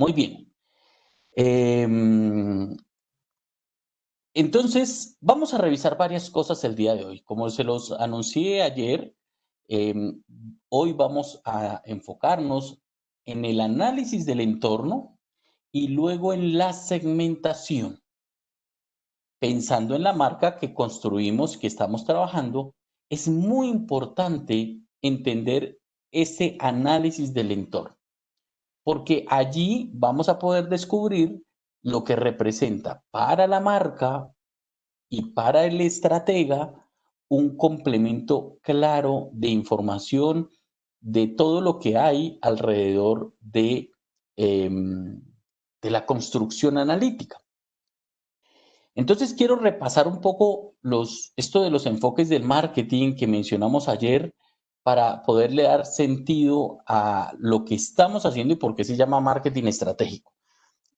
Muy bien. Em, entonces, vamos a revisar varias cosas el día de hoy. Como se los anuncié ayer, em, hoy vamos a enfocarnos en el análisis del entorno y luego en la segmentación, pensando en la marca que construimos, que estamos trabajando. Es muy importante entender ese análisis del entorno, porque allí vamos a poder descubrir lo que representa para la marca y para el estratega un complemento claro de información de todo lo que hay alrededor de la construcción analítica. Entonces quiero repasar un poco esto de los enfoques del marketing que mencionamos ayer para poderle dar sentido a lo que estamos haciendo y por qué se llama marketing estratégico.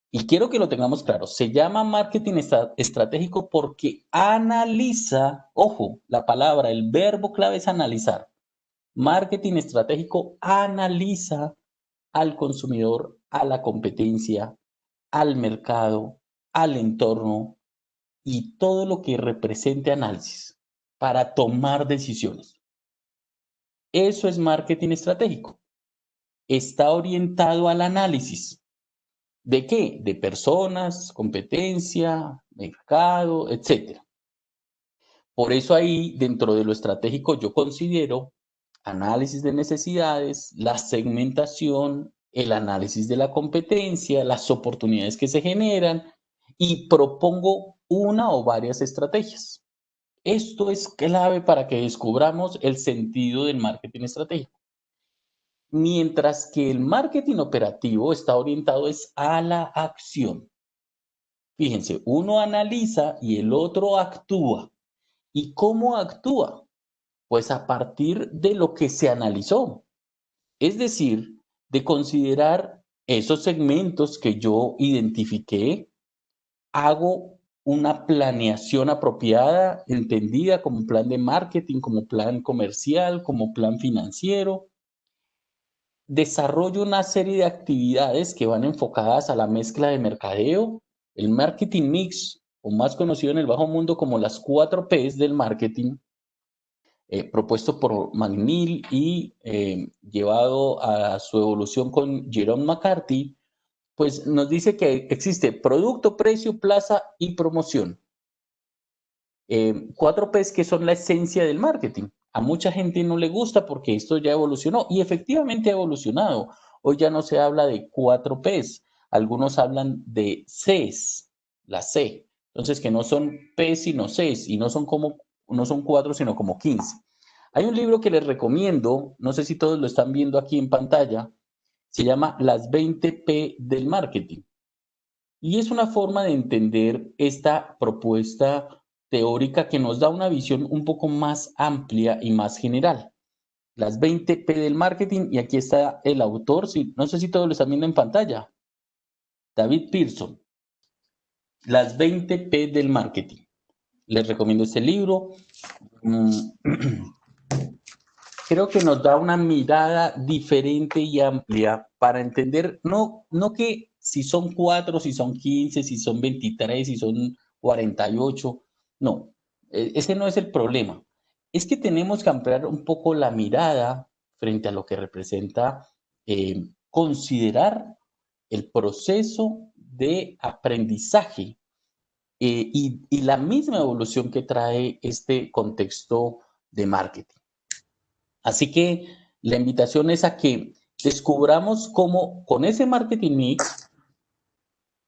Y quiero que lo tengamos claro, se llama marketing estratégico porque analiza, ojo, la palabra, el verbo clave es analizar. Marketing estratégico analiza al consumidor, a la competencia, al mercado, al entorno y todo lo que represente análisis para tomar decisiones. Eso es marketing estratégico. Está orientado al análisis. ¿De qué? De personas, competencia, mercado, etcétera. Por eso ahí, dentro de lo estratégico, yo considero análisis de necesidades, la segmentación, el análisis de la competencia, las oportunidades que se generan y propongo una o varias estrategias. Esto es clave para que descubramos el sentido del marketing estratégico. Mientras que el marketing operativo está orientado es a la acción. Fíjense, uno analiza y el otro actúa. ¿Y cómo actúa? Pues a partir de lo que se analizó. Es decir, de considerar esos segmentos que yo identifiqué, hago una planeación apropiada, entendida como plan de marketing, como plan comercial, como plan financiero. Desarrollo una serie de actividades que van enfocadas a la mezcla de mercadeo, el marketing mix, o más conocido en el bajo mundo como las 4 Ps del marketing, propuesto por McNeil y llevado a su evolución con Jerome McCarthy, pues nos dice que existe producto, precio, plaza y promoción. 4 Ps que son la esencia del marketing. A mucha gente no le gusta porque esto ya evolucionó y efectivamente ha evolucionado. Hoy ya no se habla de 4 Ps, algunos hablan de Cs, la C. Entonces que no son P sino Cs y no son 4 sino como 15. Hay un libro que les recomiendo, no sé si todos lo están viendo aquí en pantalla, se llama Las 20 P del marketing. Y es una forma de entender esta propuesta teórica que nos da una visión un poco más amplia y más general. Las 20 P del marketing, y aquí está el autor, no sé si todos lo están viendo en pantalla, David Pearson, Las 20 P del marketing. Les recomiendo este libro. Creo que nos da una mirada diferente y amplia para entender, no que si son 4, si son 15, si son 23, si son 48, no, ese no es el problema. Es que tenemos que ampliar un poco la mirada frente a lo que representa considerar el proceso de aprendizaje y la misma evolución que trae este contexto de marketing. Así que la invitación es a que descubramos cómo con ese marketing mix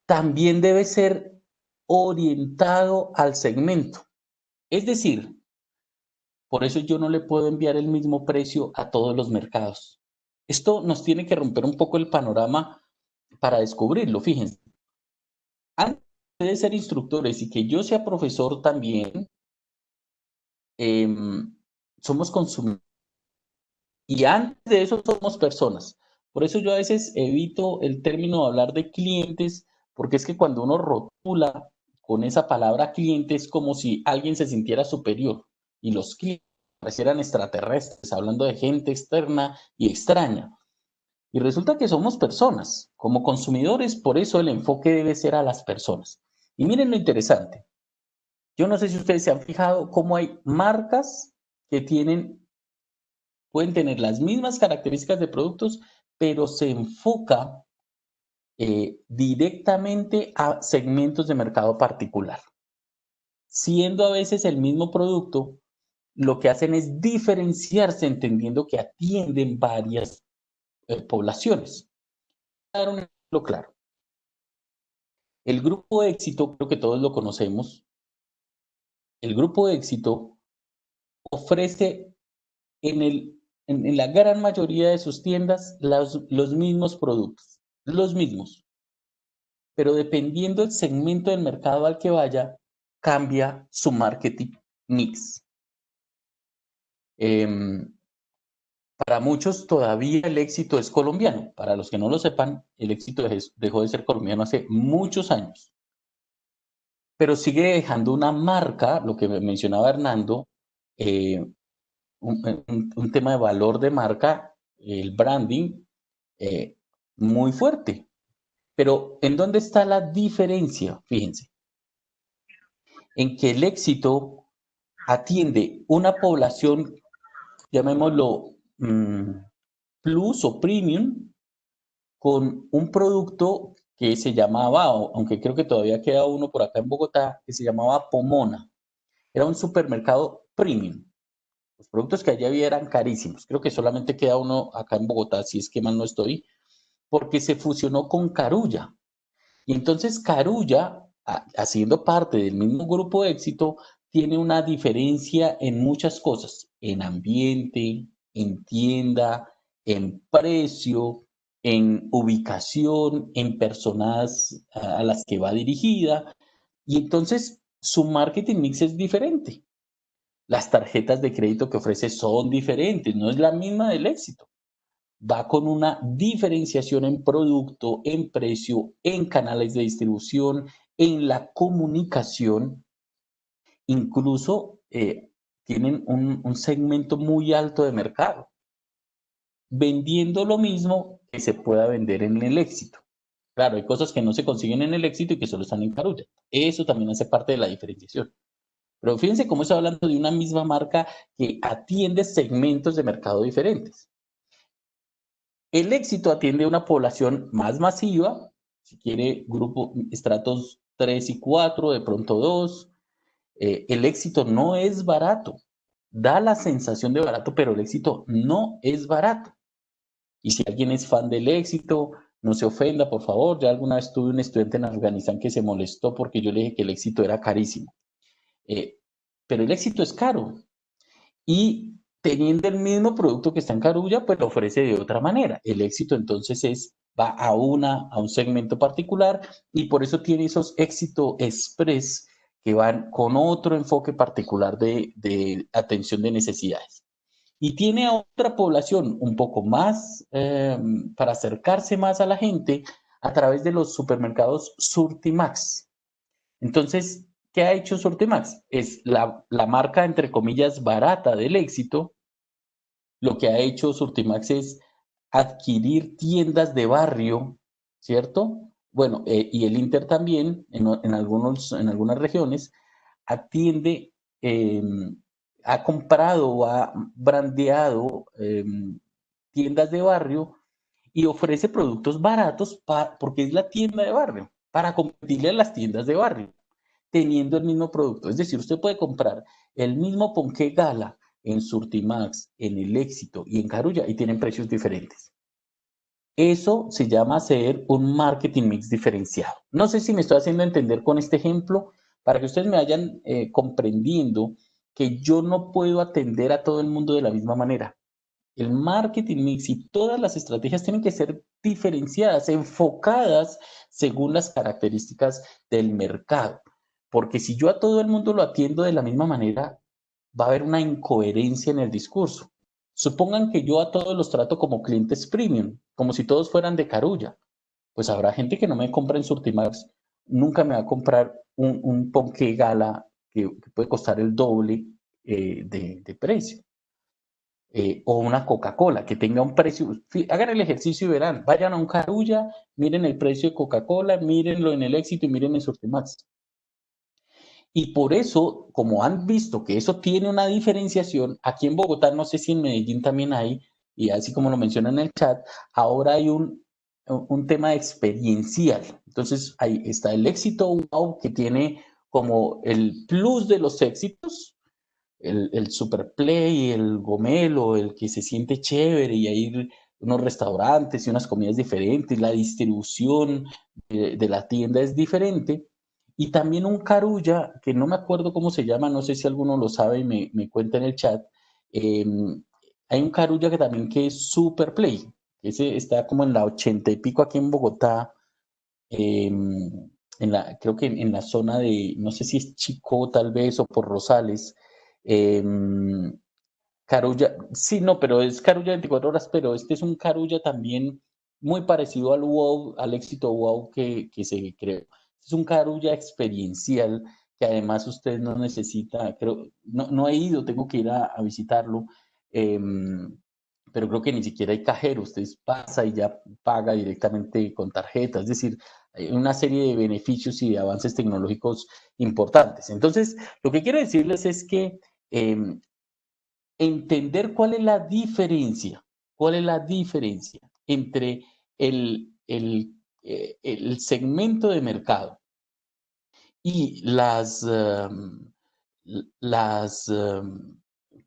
también debe ser orientado al segmento. Es decir, por eso yo no le puedo enviar el mismo precio a todos los mercados. Esto nos tiene que romper un poco el panorama para descubrirlo. Fíjense, antes de ser instructores y que yo sea profesor también, eh, somos consumidores. Y antes de eso somos personas. Por eso yo a veces evito el término de hablar de clientes, porque es que cuando uno rotula con esa palabra cliente es como si alguien se sintiera superior y los clientes parecieran extraterrestres, hablando de gente externa y extraña. Y resulta que somos personas, como consumidores, por eso el enfoque debe ser a las personas. Y miren lo interesante. Yo no sé si ustedes se han fijado cómo hay marcas que pueden tener las mismas características de productos, pero se enfoca directamente a segmentos de mercado particular. Siendo a veces el mismo producto, lo que hacen es diferenciarse entendiendo que atienden varias poblaciones. Voy a dar un ejemplo claro. El grupo de éxito, creo que todos lo conocemos, el grupo de éxito ofrece en la gran mayoría de sus tiendas los mismos productos, los mismos, pero dependiendo del segmento del mercado al que vaya, cambia su marketing mix. Para muchos todavía el éxito es colombiano. Para los que no lo sepan, el éxito dejó de ser colombiano hace muchos años. Pero sigue dejando una marca, lo que mencionaba Hernando, un tema de valor de marca, el branding, muy fuerte. Pero ¿en dónde está la diferencia? Fíjense, en que el éxito atiende una población, llamémoslo plus o premium, con un producto que se llamaba, aunque creo que todavía queda uno por acá en Bogotá, que se llamaba Pomona. Era un supermercado premium. Los productos que allí había eran carísimos. Creo que solamente queda uno acá en Bogotá, si es que mal no estoy, porque se fusionó con Carulla. Y entonces Carulla, haciendo parte del mismo grupo de éxito, tiene una diferencia en muchas cosas, en ambiente, en tienda, en precio, en ubicación, en personas a las que va dirigida. Y entonces su marketing mix es diferente. Las tarjetas de crédito que ofrece son diferentes, no es la misma del éxito. Va con una diferenciación en producto, en precio, en canales de distribución, en la comunicación. Incluso tienen un segmento muy alto de mercado, vendiendo lo mismo que se pueda vender en el éxito. Claro, hay cosas que no se consiguen en el éxito y que solo están en Carulla. Eso también hace parte de la diferenciación. Pero fíjense cómo está hablando de una misma marca que atiende segmentos de mercado diferentes. El éxito atiende a una población más masiva, si quiere, grupo, estratos 3 y 4, de pronto 2. El éxito no es barato. Da la sensación de barato, pero el éxito no es barato. Y si alguien es fan del éxito, no se ofenda, por favor. Ya alguna vez tuve un estudiante en Afganistán que se molestó porque yo le dije que el éxito era carísimo. Pero el éxito es caro. Y teniendo el mismo producto que está en Carulla, pues lo ofrece de otra manera. El éxito entonces va a un segmento particular y por eso tiene esos éxito express que van con otro enfoque particular de atención de necesidades. Y tiene a otra población un poco más, para acercarse más a la gente a través de los supermercados Surtimax. Entonces, ¿qué ha hecho Surtimax? Es la marca, entre comillas, barata del éxito. Lo que ha hecho Surtimax es adquirir tiendas de barrio, ¿cierto? Bueno, y el Inter también, en algunas regiones, atiende, eh, ha comprado o ha brandeado tiendas de barrio y ofrece productos baratos porque es la tienda de barrio, para competirle a las tiendas de barrio teniendo el mismo producto. Es decir, usted puede comprar el mismo ponqué Gala en Surtimax, en El Éxito y en Carulla y tienen precios diferentes. Eso se llama hacer un marketing mix diferenciado. No sé si me estoy haciendo entender con este ejemplo para que ustedes me vayan comprendiendo que yo no puedo atender a todo el mundo de la misma manera. El marketing mix y todas las estrategias tienen que ser diferenciadas, enfocadas según las características del mercado. Porque si yo a todo el mundo lo atiendo de la misma manera, va a haber una incoherencia en el discurso. Supongan que yo a todos los trato como clientes premium, como si todos fueran de Carulla. Pues habrá gente que no me compra en Surtimax, nunca me va a comprar un ponqué Gala que puede costar el doble de precio. o una Coca-Cola que tenga un precio. Hagan el ejercicio y verán, vayan a un Carulla, miren el precio de Coca-Cola, mírenlo en el Éxito y miren en Surtimax. Y por eso, como han visto que eso tiene una diferenciación, aquí en Bogotá, no sé si en Medellín también hay, y así como lo menciona en el chat, ahora hay un tema experiencial. Entonces, ahí está el éxito wow, que tiene como el plus de los éxitos, el Superplay, el Gomelo, el que se siente chévere y hay unos restaurantes y unas comidas diferentes, la distribución de la tienda es diferente. Y también un Carulla, que no me acuerdo cómo se llama, no sé si alguno lo sabe y me cuenta en el chat. eh, Hay un Carulla que también que es Superplay, ese está como en la 80 y pico aquí en Bogotá, creo que en la zona de, no sé si es Chico tal vez o por Rosales. eh, Carulla, sí, no, pero es Carulla 24 horas, pero este es un Carulla también muy parecido al WoW, al éxito WoW que se creó. Es un Carulla experiencial que además usted no necesita, creo, no he ido, tengo que ir a visitarlo, pero creo que ni siquiera hay cajero, usted pasa y ya paga directamente con tarjeta, es decir, hay una serie de beneficios y de avances tecnológicos importantes. Entonces, lo que quiero decirles es que entender cuál es la diferencia entre el segmento de mercado y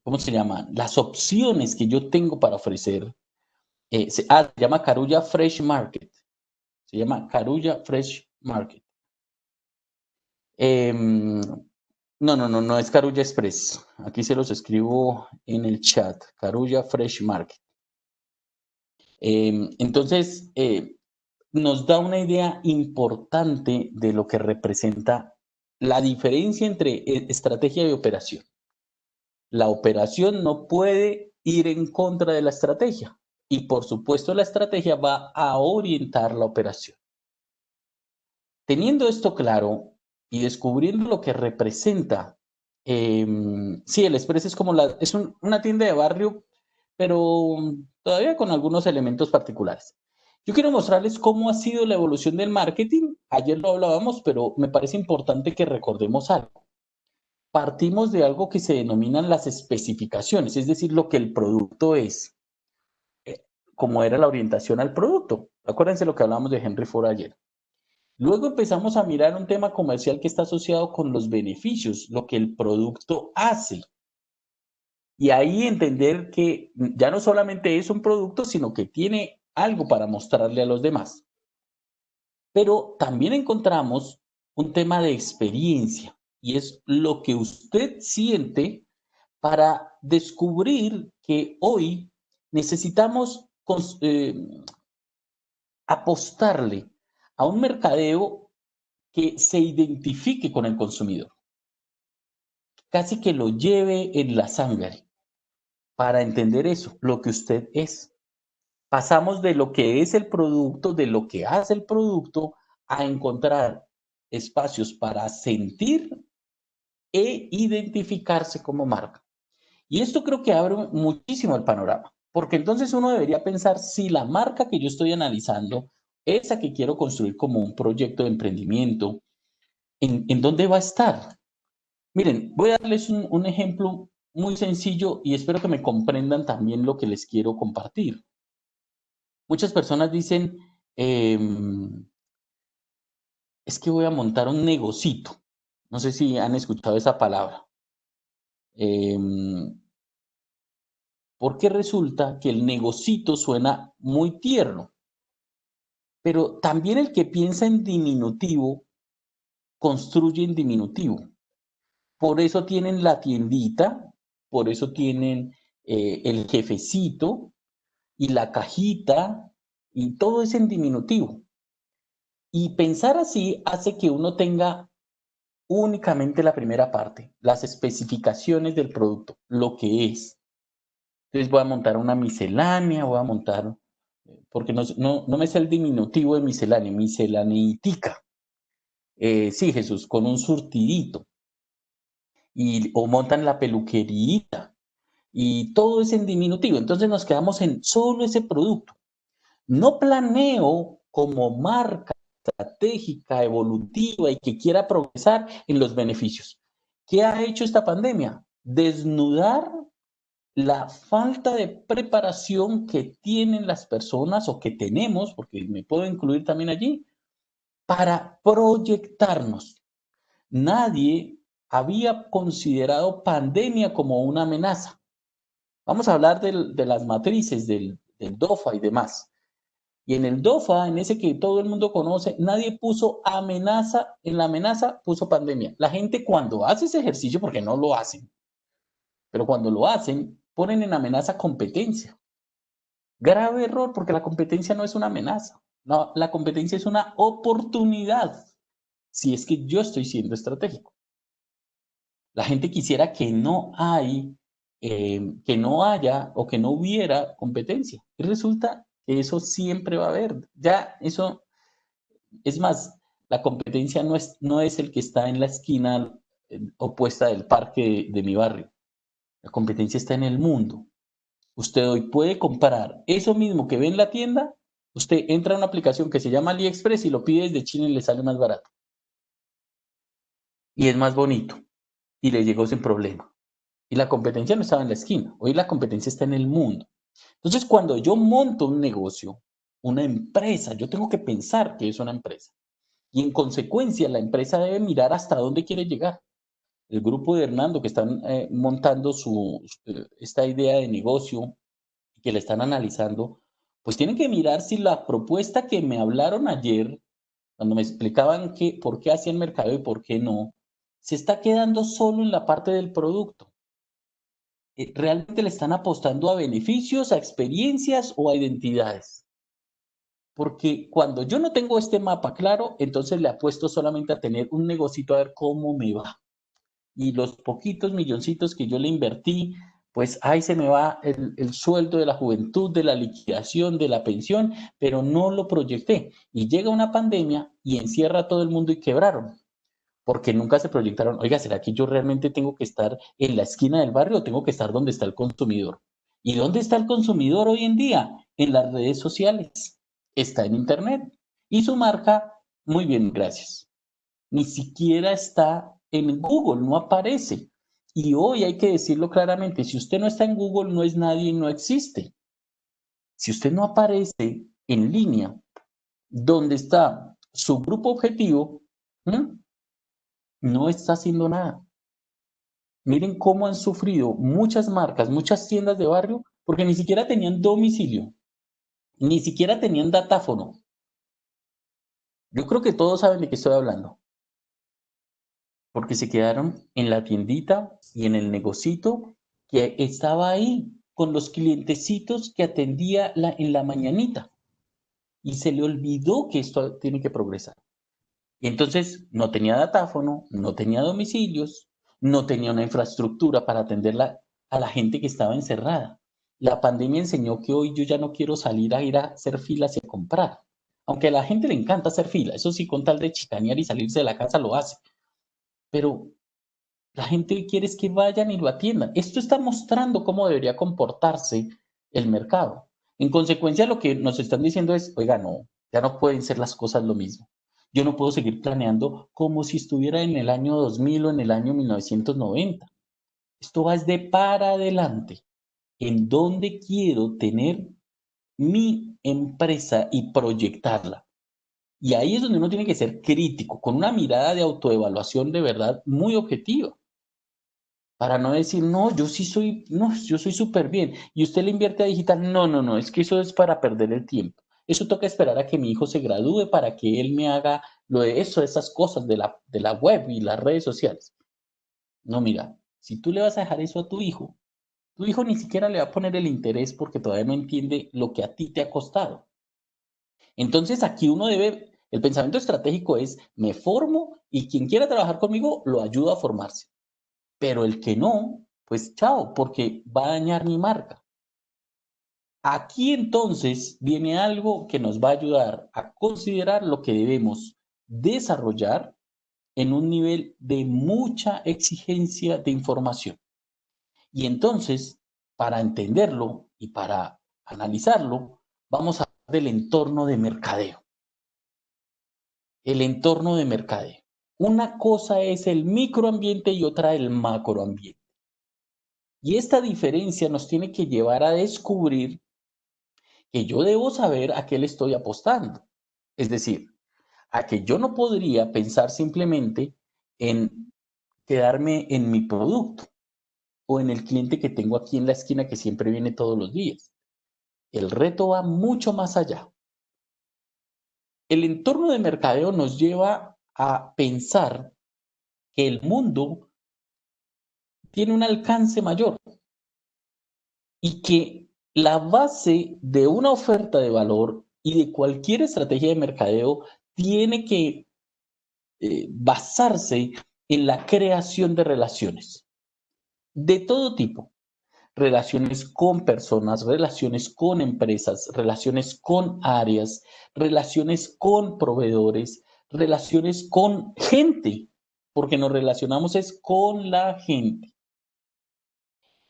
¿cómo se llaman? Las opciones que yo tengo para ofrecer. Se llama Carulla Fresh Market. Se llama Carulla Fresh Market. No es Carulla Express. Aquí se los escribo en el chat. Carulla Fresh Market. Entonces, nos da una idea importante de lo que representa la diferencia entre estrategia y operación. La operación no puede ir en contra de la estrategia y por supuesto la estrategia va a orientar la operación. Teniendo esto claro y descubriendo lo que representa, sí, el Express es como una tienda de barrio, pero todavía con algunos elementos particulares. Yo quiero mostrarles cómo ha sido la evolución del marketing. Ayer lo hablábamos, pero me parece importante que recordemos algo. Partimos de algo que se denominan las especificaciones, es decir, lo que el producto es, como era la orientación al producto. Acuérdense lo que hablábamos de Henry Ford ayer. Luego empezamos a mirar un tema comercial que está asociado con los beneficios, lo que el producto hace. Y ahí entender que ya no solamente es un producto, sino que tiene algo para mostrarle a los demás. Pero también encontramos un tema de experiencia y es lo que usted siente para descubrir que hoy necesitamos apostarle a un mercadeo que se identifique con el consumidor, casi que lo lleve en la sangre para entender eso, lo que usted es. Pasamos de lo que es el producto, de lo que hace el producto, a encontrar espacios para sentir e identificarse como marca. Y esto creo que abre muchísimo el panorama, porque entonces uno debería pensar si la marca que yo estoy analizando, esa que quiero construir como un proyecto de emprendimiento, ¿en dónde va a estar? Miren, voy a darles un ejemplo muy sencillo y espero que me comprendan también lo que les quiero compartir. Muchas personas dicen, es que voy a montar un negocito. No sé si han escuchado esa palabra. Em, Porque resulta que el negocito suena muy tierno, pero también el que piensa en diminutivo construye en diminutivo. Por eso tienen la tiendita, por eso tienen el jefecito y la cajita y todo es en diminutivo. Y pensar así hace que uno tenga únicamente la primera parte, las especificaciones del producto, lo que es. Entonces voy a montar una miscelánea, voy a montar, porque no me sé el diminutivo de miscelánea, miscelaneitica. Sí, Jesús, con un surtidito. O montan la peluquerita y todo es en diminutivo. Entonces nos quedamos en solo ese producto. No planeo como marca estratégica, evolutiva y que quiera progresar en los beneficios. ¿Qué ha hecho esta pandemia? Desnudar la falta de preparación que tienen las personas o que tenemos, porque me puedo incluir también allí, para proyectarnos. Nadie había considerado pandemia como una amenaza. Vamos a hablar de las matrices del DOFA y demás. Y en el DOFA, en ese que todo el mundo conoce, nadie puso amenaza, en la amenaza puso pandemia. La gente cuando hace ese ejercicio, porque no lo hacen, pero cuando lo hacen, ponen en amenaza competencia. Grave error, porque la competencia no es una amenaza. No, la competencia es una oportunidad, si es que yo estoy siendo estratégico. La gente quisiera que no haya o que no hubiera competencia. Y resulta que eso siempre va a haber. Ya eso, es más, la competencia no es el que está en la esquina opuesta del parque de mi barrio. La competencia está en el mundo. Usted hoy puede comprar eso mismo que ve en la tienda. Usted entra a una aplicación que se llama AliExpress y lo pide desde China y le sale más barato. Y es más bonito. Y le llegó sin problema. Y la competencia no estaba en la esquina. Hoy la competencia está en el mundo. Entonces, cuando yo monto un negocio, una empresa, yo tengo que pensar que es una empresa. Y en consecuencia, la empresa debe mirar hasta dónde quiere llegar. El grupo de Hernando que están montando esta idea de negocio, que la están analizando, pues tienen que mirar si la propuesta que me hablaron ayer, cuando me explicaban por qué hacían mercado y por qué no, se está quedando solo en la parte del producto. ¿Realmente le están apostando a beneficios, a experiencias o a identidades? Porque cuando yo no tengo este mapa claro, entonces le apuesto solamente a tener un negocito a ver cómo me va. Y los poquitos milloncitos que yo le invertí, pues ahí se me va el sueldo de la juventud, de la liquidación, de la pensión, pero no lo proyecté. Y llega una pandemia y encierra a todo el mundo y quebraron, porque nunca se proyectaron, oiga, ¿será que yo realmente tengo que estar en la esquina del barrio o tengo que estar donde está el consumidor? ¿Y dónde está el consumidor hoy en día? En las redes sociales, está en Internet. Y su marca, muy bien, gracias. Ni siquiera está en Google, no aparece. Y hoy hay que decirlo claramente, si usted no está en Google, no es nadie y no existe. Si usted no aparece en línea donde está su grupo objetivo, no está haciendo nada. Miren cómo han sufrido muchas marcas, muchas tiendas de barrio, porque ni siquiera tenían domicilio, ni siquiera tenían datáfono. Yo creo que todos saben de qué estoy hablando, porque se quedaron en la tiendita y en el negocito que estaba ahí con los clientecitos que atendía en la mañanita. Y se le olvidó que esto tiene que progresar. Y entonces no tenía datáfono, no tenía domicilios, no tenía una infraestructura para atenderla a la gente que estaba encerrada. La pandemia enseñó que hoy yo ya no quiero salir a ir a hacer filas y a comprar. Aunque a la gente le encanta hacer fila, eso sí, con tal de chicanear y salirse de la casa lo hace. Pero la gente quiere es que vayan y lo atiendan. Esto está mostrando cómo debería comportarse el mercado. En consecuencia, lo que nos están diciendo es, oiga, no, ya no pueden ser las cosas lo mismo. Yo no puedo seguir planeando como si estuviera en el año 2000 o en el año 1990. Esto va desde para adelante. ¿En dónde quiero tener mi empresa y proyectarla? Y ahí es donde uno tiene que ser crítico, con una mirada de autoevaluación de verdad muy objetiva. Para no decir, no, yo sí soy, no, yo soy súper bien. Y usted le invierte a digital, no, no, no, es que eso es para perder el tiempo. Eso toca esperar a que mi hijo se gradúe para que él me haga lo de eso, esas cosas de la web y las redes sociales. No, mira, si tú le vas a dejar eso a tu hijo ni siquiera le va a poner el interés porque todavía no entiende lo que a ti te ha costado. Entonces aquí uno debe, el pensamiento estratégico es, me formo y quien quiera trabajar conmigo lo ayudo a formarse. Pero el que no, pues chao, porque va a dañar mi marca. Aquí entonces viene algo que nos va a ayudar a considerar lo que debemos desarrollar en un nivel de mucha exigencia de información. Y entonces para entenderlo y para analizarlo, vamos a hablar del entorno de mercadeo. El entorno de mercadeo. Una cosa es el microambiente y otra el macroambiente. Y esta diferencia nos tiene que llevar a descubrir que yo debo saber a qué le estoy apostando. Es decir, a que yo no podría pensar simplemente en quedarme en mi producto o en el cliente que tengo aquí en la esquina que siempre viene todos los días. El reto va mucho más allá. El entorno de mercadeo nos lleva a pensar que el mundo tiene un alcance mayor y que la base de una oferta de valor y de cualquier estrategia de mercadeo tiene que basarse en la creación de relaciones de todo tipo. Relaciones con personas, relaciones con empresas, relaciones con áreas, relaciones con proveedores, relaciones con gente, porque nos relacionamos es con la gente.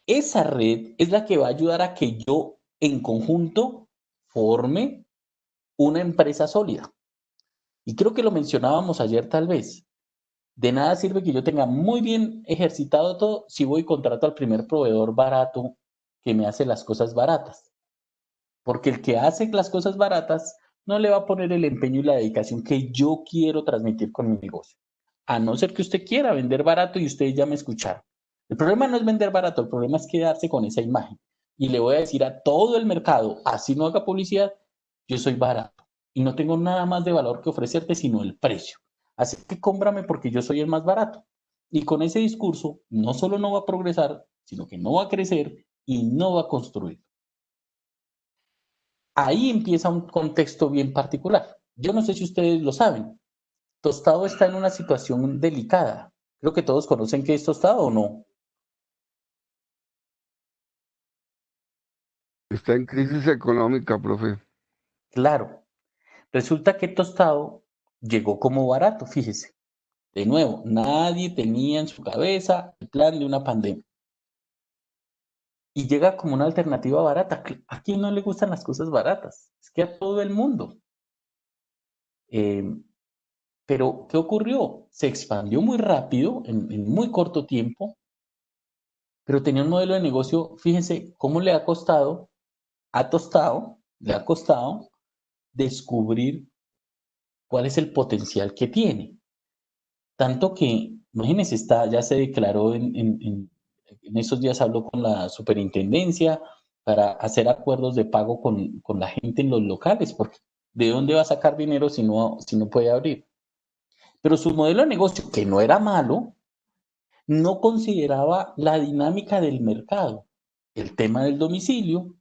Esa red es la que va a ayudar a que yo en conjunto forme una empresa sólida. Y creo que lo mencionábamos ayer tal vez. De nada sirve que yo tenga muy bien ejercitado todo si voy y contrato al primer proveedor barato que me hace las cosas baratas. Porque el que hace las cosas baratas no le va a poner el empeño y la dedicación que yo quiero transmitir con mi negocio. A no ser que usted quiera vender barato y ustedes ya me escucharon. El problema no es vender barato, el problema es quedarse con esa imagen. Y le voy a decir a todo el mercado, así no haga publicidad, yo soy barato y no tengo nada más de valor que ofrecerte sino el precio. Así que cómprame porque yo soy el más barato. Y con ese discurso no solo no va a progresar, sino que no va a crecer y no va a construir. Ahí empieza un contexto bien particular. Yo no sé si ustedes lo saben. Tostado está en una situación delicada. Creo que todos conocen qué es Tostado o no. Está en crisis económica, profe. Claro. Resulta que Tostado llegó como barato, fíjese. De nuevo, nadie tenía en su cabeza el plan de una pandemia. Y llega como una alternativa barata. ¿A quién no le gustan las cosas baratas? Es que a todo el mundo. Eh, pero, ¿qué ocurrió? Se expandió muy rápido, en muy corto tiempo, pero tenía un modelo de negocio, fíjense cómo le ha costado, le ha costado descubrir cuál es el potencial que tiene. Tanto que, imagínense, ya se declaró en esos días habló con la superintendencia para hacer acuerdos de pago con la gente en los locales, porque ¿de dónde va a sacar dinero si no puede abrir? Pero su modelo de negocio, que no era malo, no consideraba la dinámica del mercado, el tema del domicilio,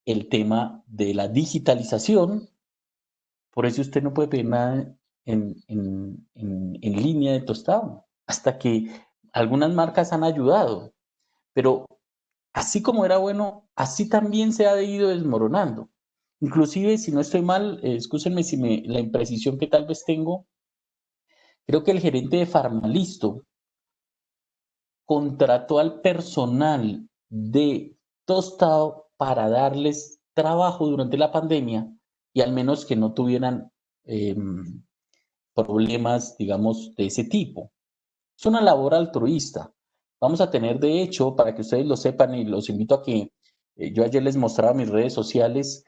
el tema de la digitalización. Por eso usted no puede pedir nada en línea de Tostado, hasta que algunas marcas han ayudado. Pero así como era bueno, así también se ha ido desmoronando. Inclusive, si no estoy mal, escúchenme si la imprecisión que tal vez tengo, creo que el gerente de Farmalisto contrató al personal de Tostado para darles trabajo durante la pandemia y al menos que no tuvieran problemas, digamos, de ese tipo. Es una labor altruista. Vamos a tener, de hecho, para que ustedes lo sepan y los invito a que yo ayer les mostraba mis redes sociales,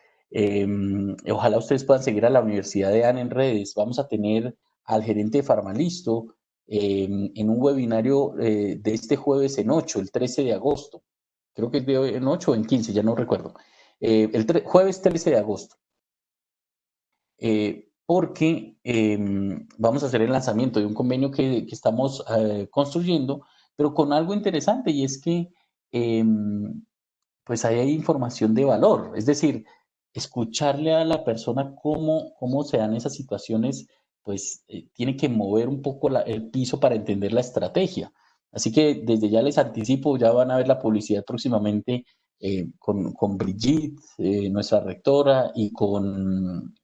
ojalá ustedes puedan seguir a la Universidad de ANE en redes. Vamos a tener al gerente de Farmalisto en un webinario de este jueves en 8, el 13 de agosto. Creo que es en 8 o en 15, ya no recuerdo. Jueves 13 de agosto. Porque vamos a hacer el lanzamiento de un convenio que estamos construyendo, pero con algo interesante y es que pues ahí hay información de valor, es decir, escucharle a la persona cómo se dan esas situaciones, pues tiene que mover un poco el piso para entender la estrategia. Así que desde ya les anticipo, ya van a ver la publicidad próximamente con Brigitte, nuestra rectora, y con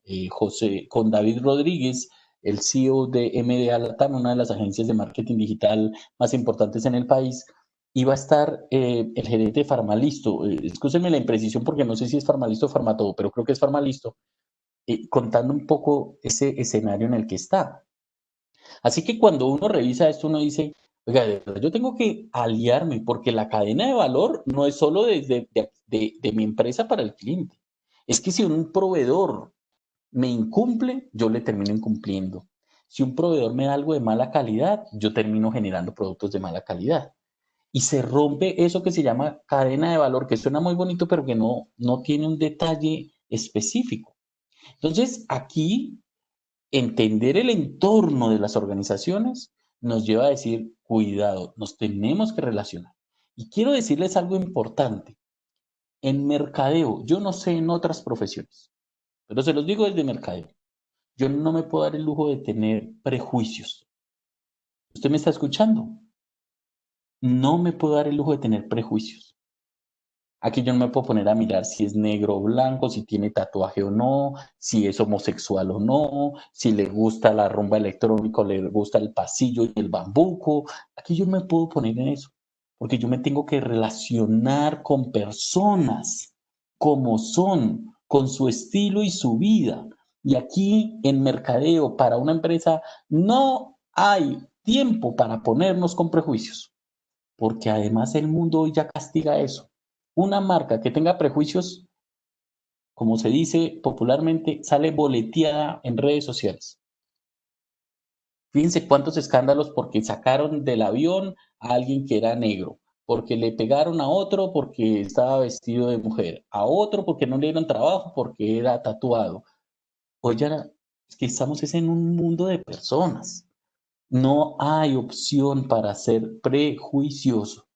David Rodríguez, el CEO de MDA Latam, una de las agencias de marketing digital más importantes en el país, iba a estar el gerente de Farmalisto, escúchenme la imprecisión porque no sé si es Farmalisto o Farmatodo, pero creo que es Farmalisto, contando un poco ese escenario en el que está. Así que cuando uno revisa esto, uno dice, oiga, de verdad, yo tengo que aliarme porque la cadena de valor no es solo desde de mi empresa para el cliente. Es que si un proveedor me incumple, yo le termino incumpliendo. Si un proveedor me da algo de mala calidad, yo termino generando productos de mala calidad. Y se rompe eso que se llama cadena de valor, que suena muy bonito, pero que no tiene un detalle específico. Entonces, aquí entender el entorno de las organizaciones nos lleva a decir, cuidado, nos tenemos que relacionar. Y quiero decirles algo importante. En mercadeo, yo no sé en otras profesiones, pero se los digo desde mercadeo. Yo no me puedo dar el lujo de tener prejuicios. ¿Usted me está escuchando? No me puedo dar el lujo de tener prejuicios. Aquí yo no me puedo poner a mirar si es negro o blanco, si tiene tatuaje o no, si es homosexual o no, si le gusta la rumba electrónica o le gusta el pasillo y el bambuco. Aquí yo no me puedo poner en eso, porque yo me tengo que relacionar con personas como son, con su estilo y su vida. Y aquí en mercadeo, para una empresa, no hay tiempo para ponernos con prejuicios, porque además el mundo hoy ya castiga eso. Una marca que tenga prejuicios, como se dice popularmente, sale boleteada en redes sociales. Fíjense cuántos escándalos porque sacaron del avión a alguien que era negro, porque le pegaron a otro porque estaba vestido de mujer, a otro porque no le dieron trabajo porque era tatuado. Oye, es que estamos en un mundo de personas. No hay opción para ser prejuicioso.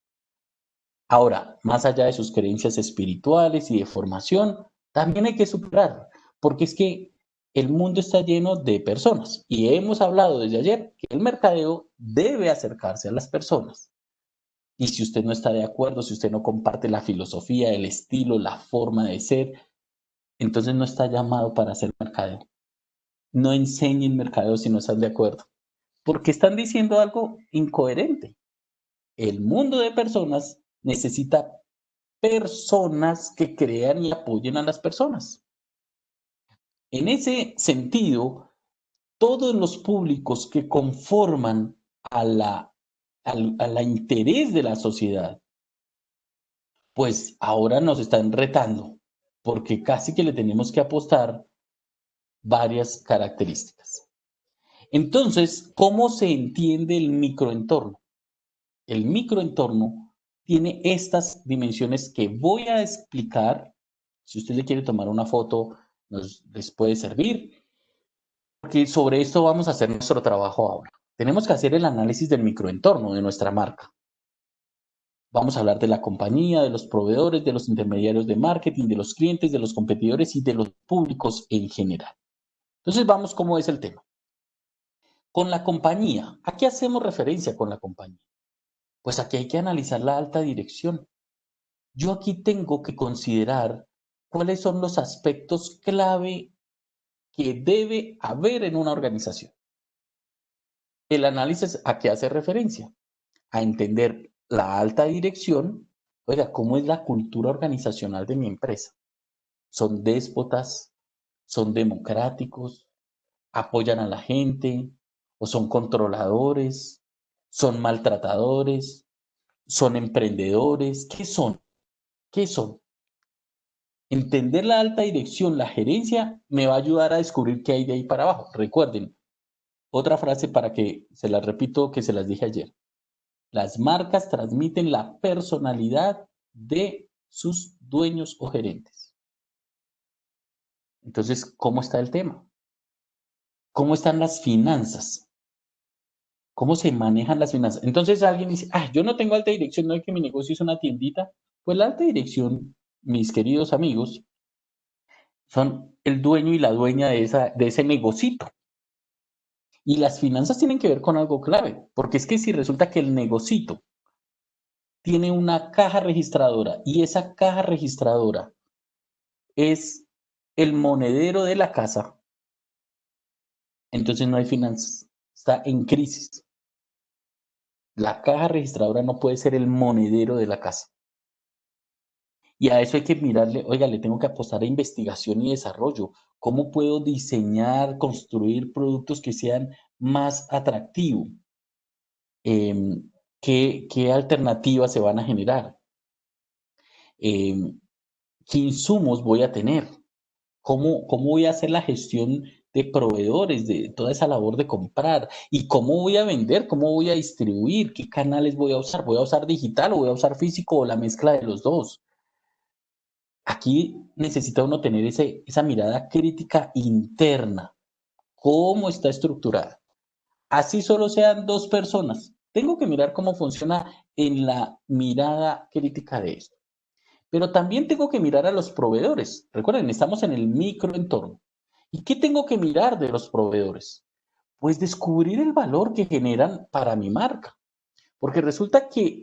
Ahora, más allá de sus creencias espirituales y de formación, también hay que superar, porque es que el mundo está lleno de personas y hemos hablado desde ayer que el mercadeo debe acercarse a las personas. Y si usted no está de acuerdo, si usted no comparte la filosofía, el estilo, la forma de ser, entonces no está llamado para hacer mercadeo. No enseñen mercadeo si no están de acuerdo, porque están diciendo algo incoherente. El mundo de personas necesita personas que crean y apoyen a las personas. En ese sentido, todos los públicos que conforman a la interés de la sociedad, pues ahora nos están retando, porque casi que le tenemos que apostar varias características. Entonces, ¿cómo se entiende el microentorno? El microentorno tiene estas dimensiones que voy a explicar. Si usted le quiere tomar una foto, les puede servir, porque sobre esto vamos a hacer nuestro trabajo ahora. Tenemos que hacer el análisis del microentorno de nuestra marca. Vamos a hablar de la compañía, de los proveedores, de los intermediarios de marketing, de los clientes, de los competidores y de los públicos en general. Entonces vamos cómo es el tema. Con la compañía, ¿a qué hacemos referencia con la compañía? Pues aquí hay que analizar la alta dirección. Yo aquí tengo que considerar cuáles son los aspectos clave que debe haber en una organización. El análisis a qué hace referencia, a entender la alta dirección, oiga, cómo es la cultura organizacional de mi empresa. ¿Son déspotas? ¿Son democráticos? ¿Apoyan a la gente? ¿O son controladores? ¿Son maltratadores? ¿Son emprendedores? ¿Qué son? ¿Qué son? Entender la alta dirección, la gerencia, me va a ayudar a descubrir qué hay de ahí para abajo. Recuerden, otra frase para que se las repito que se las dije ayer. Las marcas transmiten la personalidad de sus dueños o gerentes. Entonces, ¿cómo está el tema? ¿Cómo están las finanzas? ¿Cómo se manejan las finanzas? Entonces alguien dice, ah, yo no tengo alta dirección, no es que mi negocio es una tiendita. Pues la alta dirección, mis queridos amigos, son el dueño y la dueña de ese negocito. Y las finanzas tienen que ver con algo clave, porque es que si resulta que el negocito tiene una caja registradora y esa caja registradora es el monedero de la casa, entonces no hay finanzas, está en crisis. La caja registradora no puede ser el monedero de la casa. Y a eso hay que mirarle, oiga, le tengo que apostar a investigación y desarrollo. ¿Cómo puedo diseñar, construir productos que sean más atractivos? ¿Qué alternativas se van a generar? Em, ¿Qué insumos voy a tener? ¿Cómo voy a hacer la gestión de proveedores, de toda esa labor de comprar? ¿Y cómo voy a vender? ¿Cómo voy a distribuir? ¿Qué canales voy a usar? ¿Voy a usar digital o voy a usar físico o la mezcla de los dos? Aquí necesita uno tener esa mirada crítica interna. ¿Cómo está estructurada? Así solo sean dos personas. Tengo que mirar cómo funciona en la mirada crítica de esto. Pero también tengo que mirar a los proveedores. Recuerden, estamos en el microentorno. ¿Y qué tengo que mirar de los proveedores? Pues descubrir el valor que generan para mi marca. Porque resulta que,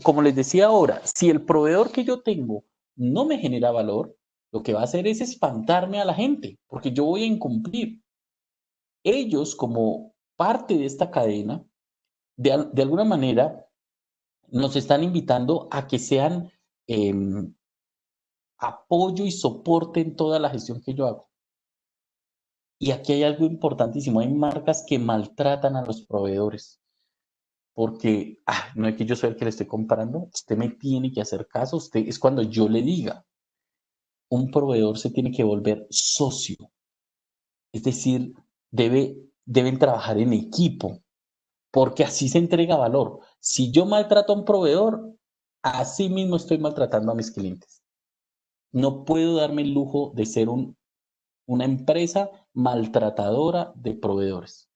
como les decía ahora, si el proveedor que yo tengo no me genera valor, lo que va a hacer es espantarme a la gente, porque yo voy a incumplir. Ellos, como parte de esta cadena, de alguna manera, nos están invitando a que sean eh, apoyo y soporte en toda la gestión que yo hago. Y aquí hay algo importantísimo, hay marcas que maltratan a los proveedores, porque no es que yo soy el que le estoy comprando, usted me tiene que hacer caso, usted es cuando yo le diga, un proveedor se tiene que volver socio, es decir, deben trabajar en equipo, porque así se entrega valor. Si yo maltrato a un proveedor, así mismo estoy maltratando a mis clientes. No puedo darme el lujo de ser una empresa maltratadora de proveedores,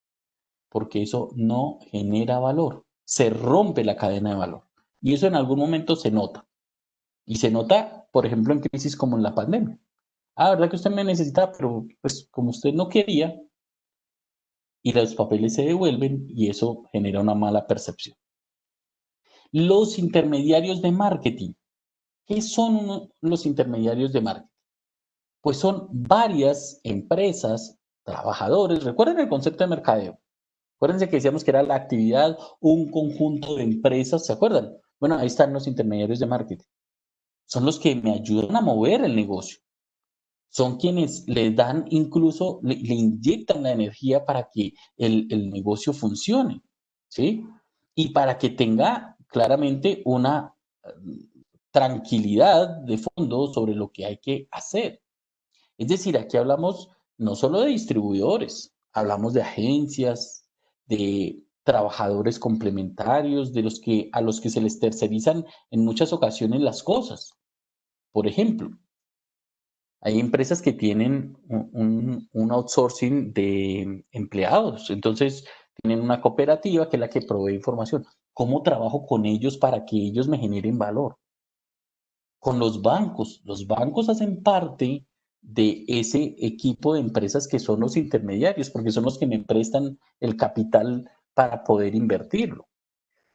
porque eso no genera valor. Se rompe la cadena de valor. Y eso en algún momento se nota. Y se nota, por ejemplo, en crisis como en la pandemia. ¿Verdad que usted me necesita? Pero pues como usted no quería, y los papeles se devuelven y eso genera una mala percepción. Los intermediarios de marketing. ¿Qué son los intermediarios de marketing? Pues son varias empresas, trabajadores. Recuerden el concepto de mercadeo. Acuérdense que decíamos que era la actividad, un conjunto de empresas, ¿se acuerdan? Bueno, ahí están los intermediarios de marketing. Son los que me ayudan a mover el negocio. Son quienes le dan incluso, le inyectan la energía para que el negocio funcione, ¿sí? Y para que tenga claramente una tranquilidad de fondo sobre lo que hay que hacer. Es decir, aquí hablamos no solo de distribuidores, hablamos de agencias, de trabajadores complementarios, a los que se les tercerizan en muchas ocasiones las cosas. Por ejemplo, hay empresas que tienen un outsourcing de empleados, entonces tienen una cooperativa que es la que provee información. ¿Cómo trabajo con ellos para que ellos me generen valor? Con los bancos hacen parte de ese equipo de empresas que son los intermediarios, porque son los que me prestan el capital para poder invertirlo.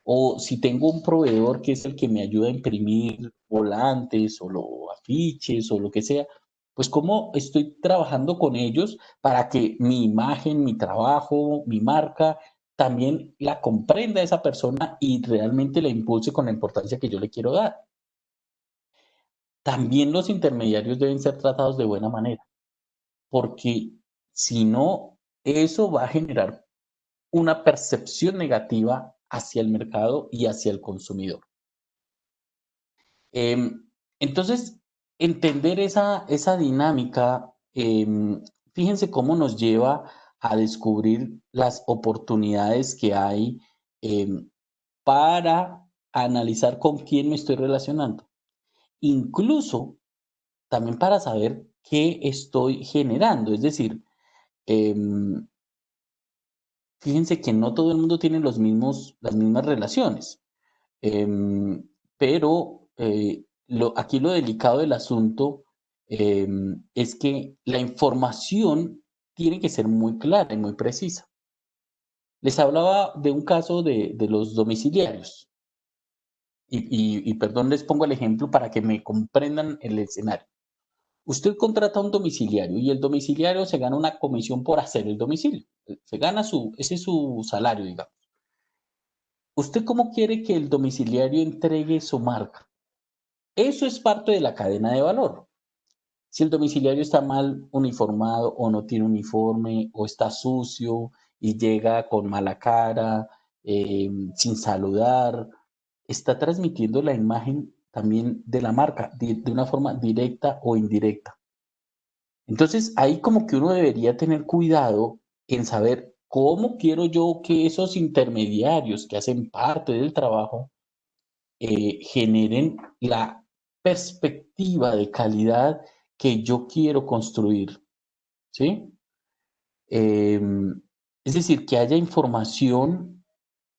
O si tengo un proveedor que es el que me ayuda a imprimir volantes o afiches o lo que sea, pues cómo estoy trabajando con ellos para que mi imagen, mi trabajo, mi marca, también la comprenda esa persona y realmente la impulse con la importancia que yo le quiero dar. También los intermediarios deben ser tratados de buena manera, porque si no, eso va a generar una percepción negativa hacia el mercado y hacia el consumidor. Entonces, entender esa dinámica, fíjense cómo nos lleva a descubrir las oportunidades que hay para analizar con quién me estoy relacionando. Incluso también para saber qué estoy generando. Es decir, fíjense que no todo el mundo tiene las mismas relaciones. Pero aquí lo delicado del asunto es que la información tiene que ser muy clara y muy precisa. Les hablaba de un caso de los domiciliarios. Y perdón, les pongo el ejemplo para que me comprendan el escenario. Usted contrata un domiciliario y el domiciliario se gana una comisión por hacer el domicilio. Ese es su salario, digamos. ¿Usted cómo quiere que el domiciliario entregue su marca? Eso es parte de la cadena de valor. Si el domiciliario está mal uniformado o no tiene uniforme o está sucio y llega con mala cara, sin saludar, está transmitiendo la imagen también de la marca de una forma directa o indirecta. Entonces, ahí como que uno debería tener cuidado en saber cómo quiero yo que esos intermediarios que hacen parte del trabajo generen la perspectiva de calidad que yo quiero construir, ¿sí? Es decir, que haya información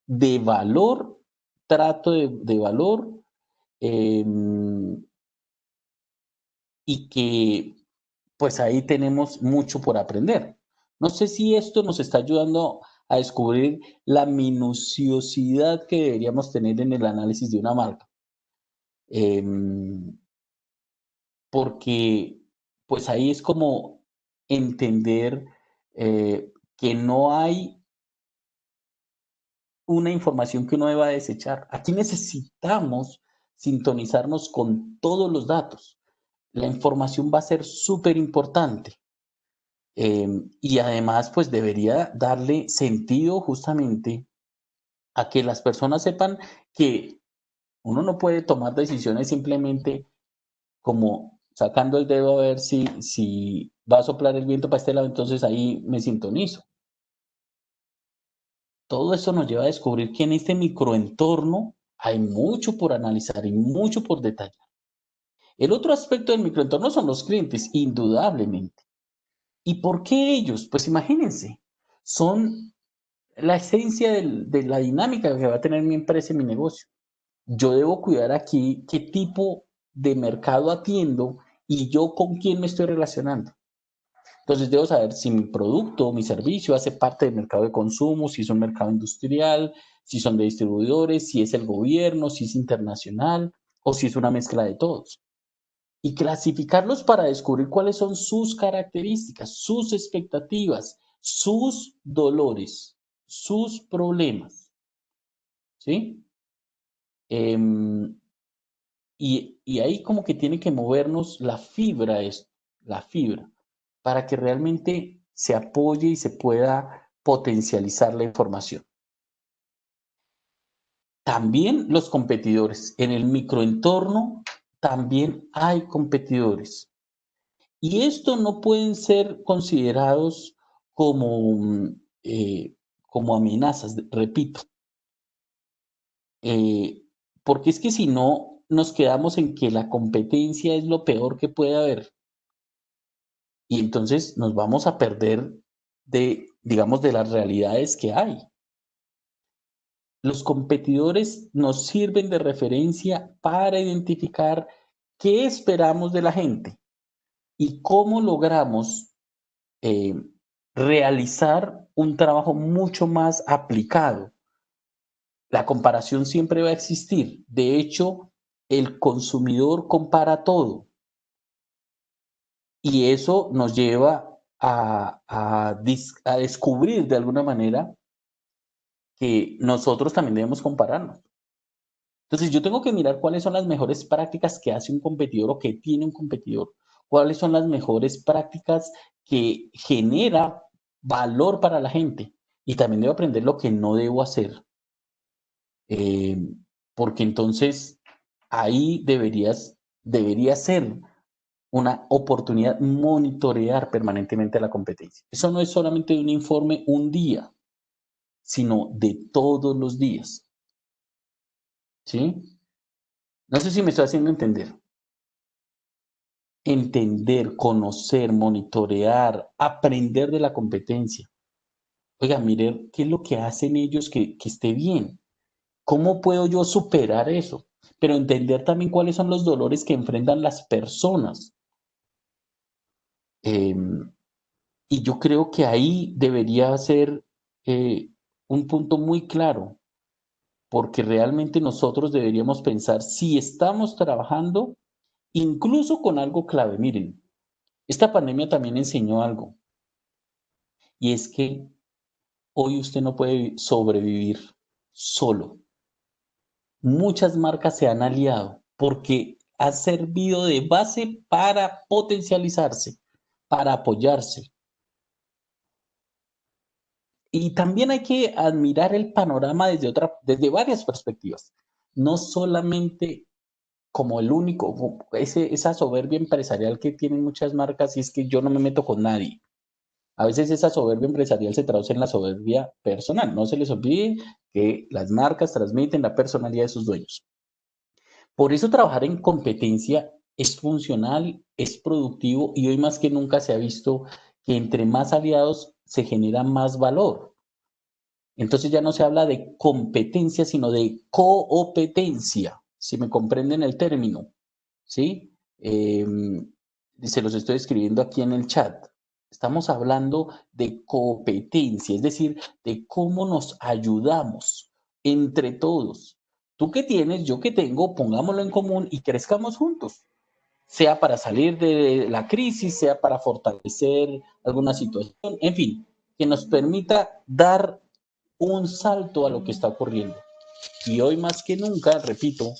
de valor, trato de valor, y que pues ahí tenemos mucho por aprender. No sé si esto nos está ayudando a descubrir la minuciosidad que deberíamos tener en el análisis de una marca. Em, Porque pues ahí es como entender que no hay una información que uno deba desechar. Aquí necesitamos sintonizarnos con todos los datos. La información va a ser súper importante. Y además, pues debería darle sentido justamente a que las personas sepan que uno no puede tomar decisiones simplemente como sacando el dedo a ver si va a soplar el viento para este lado, entonces ahí me sintonizo. Todo esto nos lleva a descubrir que en este microentorno hay mucho por analizar y mucho por detallar. El otro aspecto del microentorno son los clientes, indudablemente. ¿Y por qué ellos? Pues imagínense, son la esencia de la dinámica que va a tener mi empresa y mi negocio. Yo debo cuidar aquí qué tipo de mercado atiendo y yo con quién me estoy relacionando. Entonces debo saber si mi producto o mi servicio hace parte del mercado de consumo, si es un mercado industrial, si son de distribuidores, si es el gobierno, si es internacional o si es una mezcla de todos. Y clasificarlos para descubrir cuáles son sus características, sus expectativas, sus dolores, sus problemas. ¿Sí? Em, y ahí como que tiene que movernos la fibra, la fibra, para que realmente se apoye y se pueda potencializar la información. También los competidores. En el microentorno también hay competidores. Y esto no pueden ser considerados como, como amenazas, repito, eh, porque es que si no, nos quedamos en que la competencia es lo peor que puede haber. Y entonces nos vamos a perder de, digamos, de las realidades que hay. Los competidores nos sirven de referencia para identificar qué esperamos de la gente y cómo logramos eh, realizar un trabajo mucho más aplicado. La comparación siempre va a existir. De hecho, el consumidor compara todo y eso nos lleva a descubrir de alguna manera que nosotros también debemos compararnos. Entonces, yo tengo que mirar cuáles son las mejores prácticas que hace un competidor o que tiene un competidor, cuáles son las mejores prácticas que genera valor para la gente y también debo aprender lo que no debo hacer, eh, porque entonces ahí debería ser una oportunidad monitorear permanentemente la competencia. Eso no es solamente de un informe un día, sino de todos los días. ¿Sí? No sé si me estoy haciendo entender. Entender, conocer, monitorear, aprender de la competencia. Oiga, mire qué es lo que hacen ellos que esté bien. ¿Cómo puedo yo superar eso? Pero entender también cuáles son los dolores que enfrentan las personas. Eh, y yo creo que ahí debería ser un punto muy claro, porque realmente nosotros deberíamos pensar si estamos trabajando incluso con algo clave. Miren, esta pandemia también enseñó algo, y es que hoy usted no puede sobrevivir solo. muchas marcas se han aliado porque ha servido de base para potencializarse, para apoyarse. Y también hay que admirar el panorama desde varias perspectivas, no solamente como el único, esa soberbia empresarial que tienen muchas marcas y es que yo no me meto con nadie. A veces esa soberbia empresarial se traduce en la soberbia personal. No se les olvide que las marcas transmiten la personalidad de sus dueños. Por eso trabajar en competencia es funcional, es productivo y hoy más que nunca se ha visto que entre más aliados se genera más valor. Entonces ya no se habla de competencia, sino de coopetencia, si me comprenden el término, ¿sí? Se los estoy escribiendo aquí en el chat. Estamos hablando de competencia, es decir, de cómo nos ayudamos entre todos. Tú que tienes, yo que tengo, pongámoslo en común y crezcamos juntos, sea para salir de la crisis, sea para fortalecer alguna situación, en fin, que nos permita dar un salto a lo que está ocurriendo. Y hoy más que nunca, repito,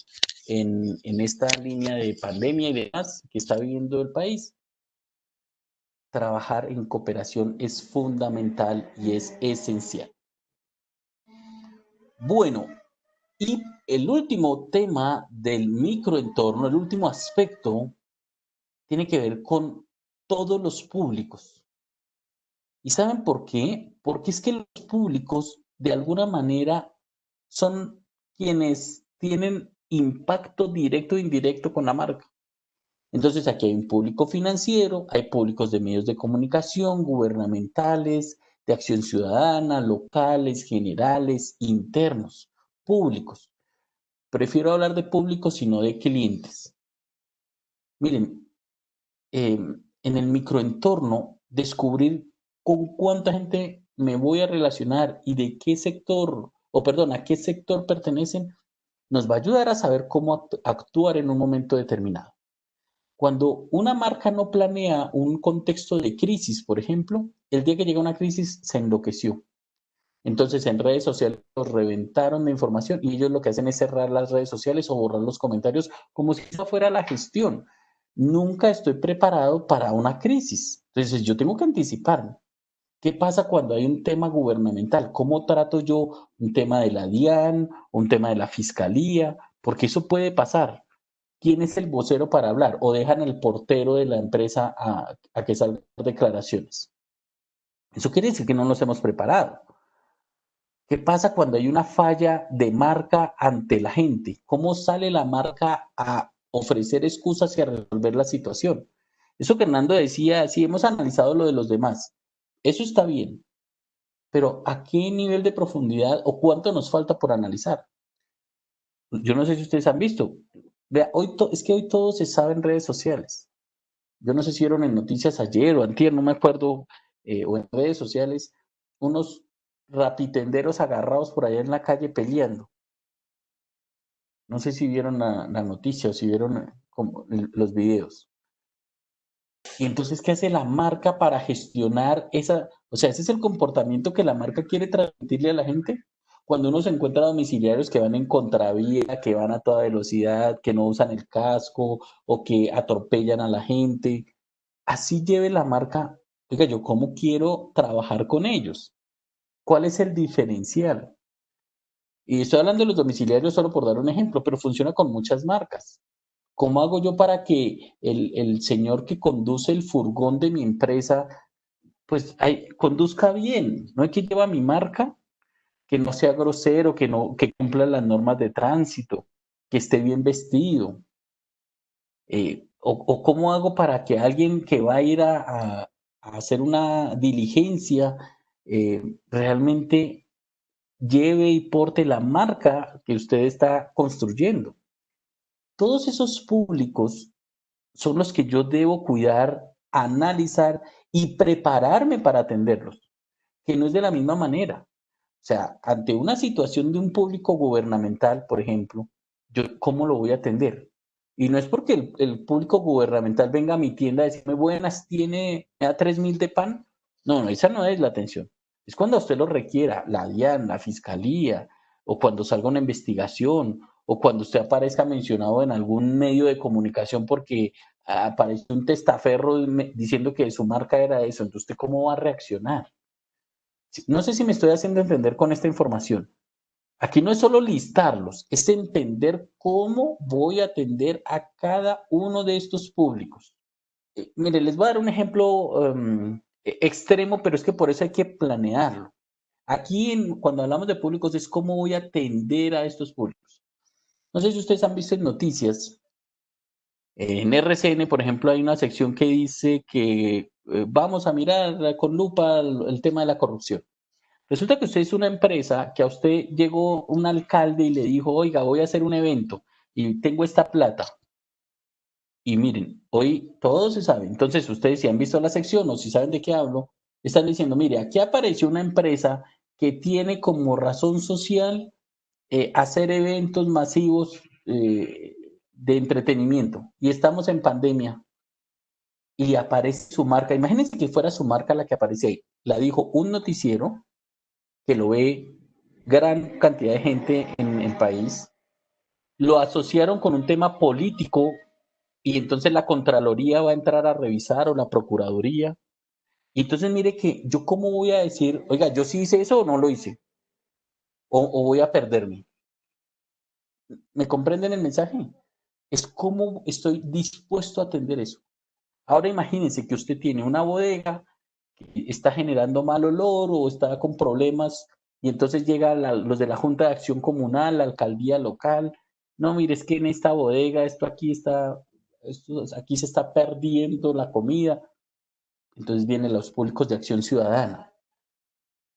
en esta línea de pandemia y demás que está viviendo el país, trabajar en cooperación es fundamental y es esencial. Bueno, y el último tema del microentorno, el último aspecto, tiene que ver con todos los públicos. ¿Y saben por qué? Porque es que los públicos, de alguna manera, son quienes tienen impacto directo e indirecto con la marca. Entonces, aquí hay un público financiero, hay públicos de medios de comunicación, gubernamentales, de acción ciudadana, locales, generales, internos, públicos. Prefiero hablar de públicos y no de clientes. Miren, en el microentorno, descubrir con cuánta gente me voy a relacionar y de qué sector, o perdón, a qué sector pertenecen, nos va a ayudar a saber cómo actuar en un momento determinado. Cuando una marca no planea un contexto de crisis, por ejemplo, el día que llega una crisis se enloqueció. Entonces en redes sociales los reventaron de información y ellos lo que hacen es cerrar las redes sociales o borrar los comentarios como si esa fuera la gestión. Nunca estoy preparado para una crisis. Entonces yo tengo que anticiparme. ¿Qué pasa cuando hay un tema gubernamental? ¿Cómo trato yo un tema de la DIAN, un tema de la fiscalía? Porque eso puede pasar. ¿Quién es el vocero para hablar? ¿O dejan al portero de la empresa a que salga declaraciones? Eso quiere decir que no nos hemos preparado. ¿Qué pasa cuando hay una falla de marca ante la gente? ¿Cómo sale la marca a ofrecer excusas y a resolver la situación? Eso que Hernando decía, sí, hemos analizado lo de los demás. Eso está bien, pero ¿a qué nivel de profundidad o cuánto nos falta por analizar? Yo no sé si ustedes han visto. Vea, es que hoy todo se sabe en redes sociales. Yo no sé si vieron en noticias ayer o antier, no me acuerdo, o en redes sociales, unos rapitenderos agarrados por allá en la calle peleando. No sé si vieron la noticia o si vieron los videos. Y entonces, ¿qué hace la marca para gestionar esa? O sea, ese es el comportamiento que la marca quiere transmitirle a la gente. Cuando uno se encuentra domiciliarios que van en contravía, que van a toda velocidad, que no usan el casco o que atropellan a la gente, así lleve la marca. Oiga, yo cómo quiero trabajar con ellos. ¿Cuál es el diferencial? Y estoy hablando de los domiciliarios solo por dar un ejemplo, pero funciona con muchas marcas. ¿Cómo hago yo para que el señor que conduce el furgón de mi empresa, pues conduzca bien? No hay que llevar mi marca, que no sea grosero, que cumpla las normas de tránsito, que esté bien vestido. O cómo hago para que alguien que va a ir a hacer una diligencia realmente lleve y porte la marca que usted está construyendo. Todos esos públicos son los que yo debo cuidar, analizar y prepararme para atenderlos, que no es de la misma manera. O sea, ante una situación de un público gubernamental, por ejemplo, yo cómo lo voy a atender. Y no es porque el público gubernamental venga a mi tienda a decirme, buenas, me da 3.000 de pan. No, no, esa no es la atención. Es cuando usted lo requiera, la DIAN, la fiscalía, o cuando salga una investigación, o cuando usted aparezca mencionado en algún medio de comunicación porque apareció un testaferro diciendo que su marca era eso, entonces ¿usted cómo va a reaccionar? No sé si me estoy haciendo entender con esta información. Aquí no es solo listarlos, es entender cómo voy a atender a cada uno de estos públicos. Mire, les voy a dar un ejemplo extremo, pero es que por eso hay que planearlo. Aquí, cuando hablamos de públicos, es cómo voy a atender a estos públicos. No sé si ustedes han visto en noticias. En RCN, por ejemplo, hay una sección que dice que vamos a mirar con lupa el tema de la corrupción. Resulta que usted es una empresa que a usted llegó un alcalde y le dijo, oiga, voy a hacer un evento y tengo esta plata. Y miren, hoy todo se sabe. Entonces, ustedes si han visto la sección o si saben de qué hablo, están diciendo, mire, aquí apareció una empresa que tiene como razón social hacer eventos masivos de entretenimiento y estamos en pandemia y aparece su marca. Imagínense que fuera su marca la que aparece ahí. La dijo un noticiero que lo ve gran cantidad de gente en el país, lo asociaron con un tema político y entonces la Contraloría va a entrar a revisar o la Procuraduría. Y entonces mire que yo cómo voy a decir, oiga, yo sí hice eso o no lo hice, o voy a perderme. ¿Me comprenden el mensaje? Es cómo estoy dispuesto a atender eso. Ahora imagínense que usted tiene una bodega que está generando mal olor o está con problemas y entonces llega los de la Junta de Acción Comunal, la alcaldía local. No, mire, es que en esta bodega aquí se está perdiendo la comida. Entonces vienen los públicos de acción ciudadana.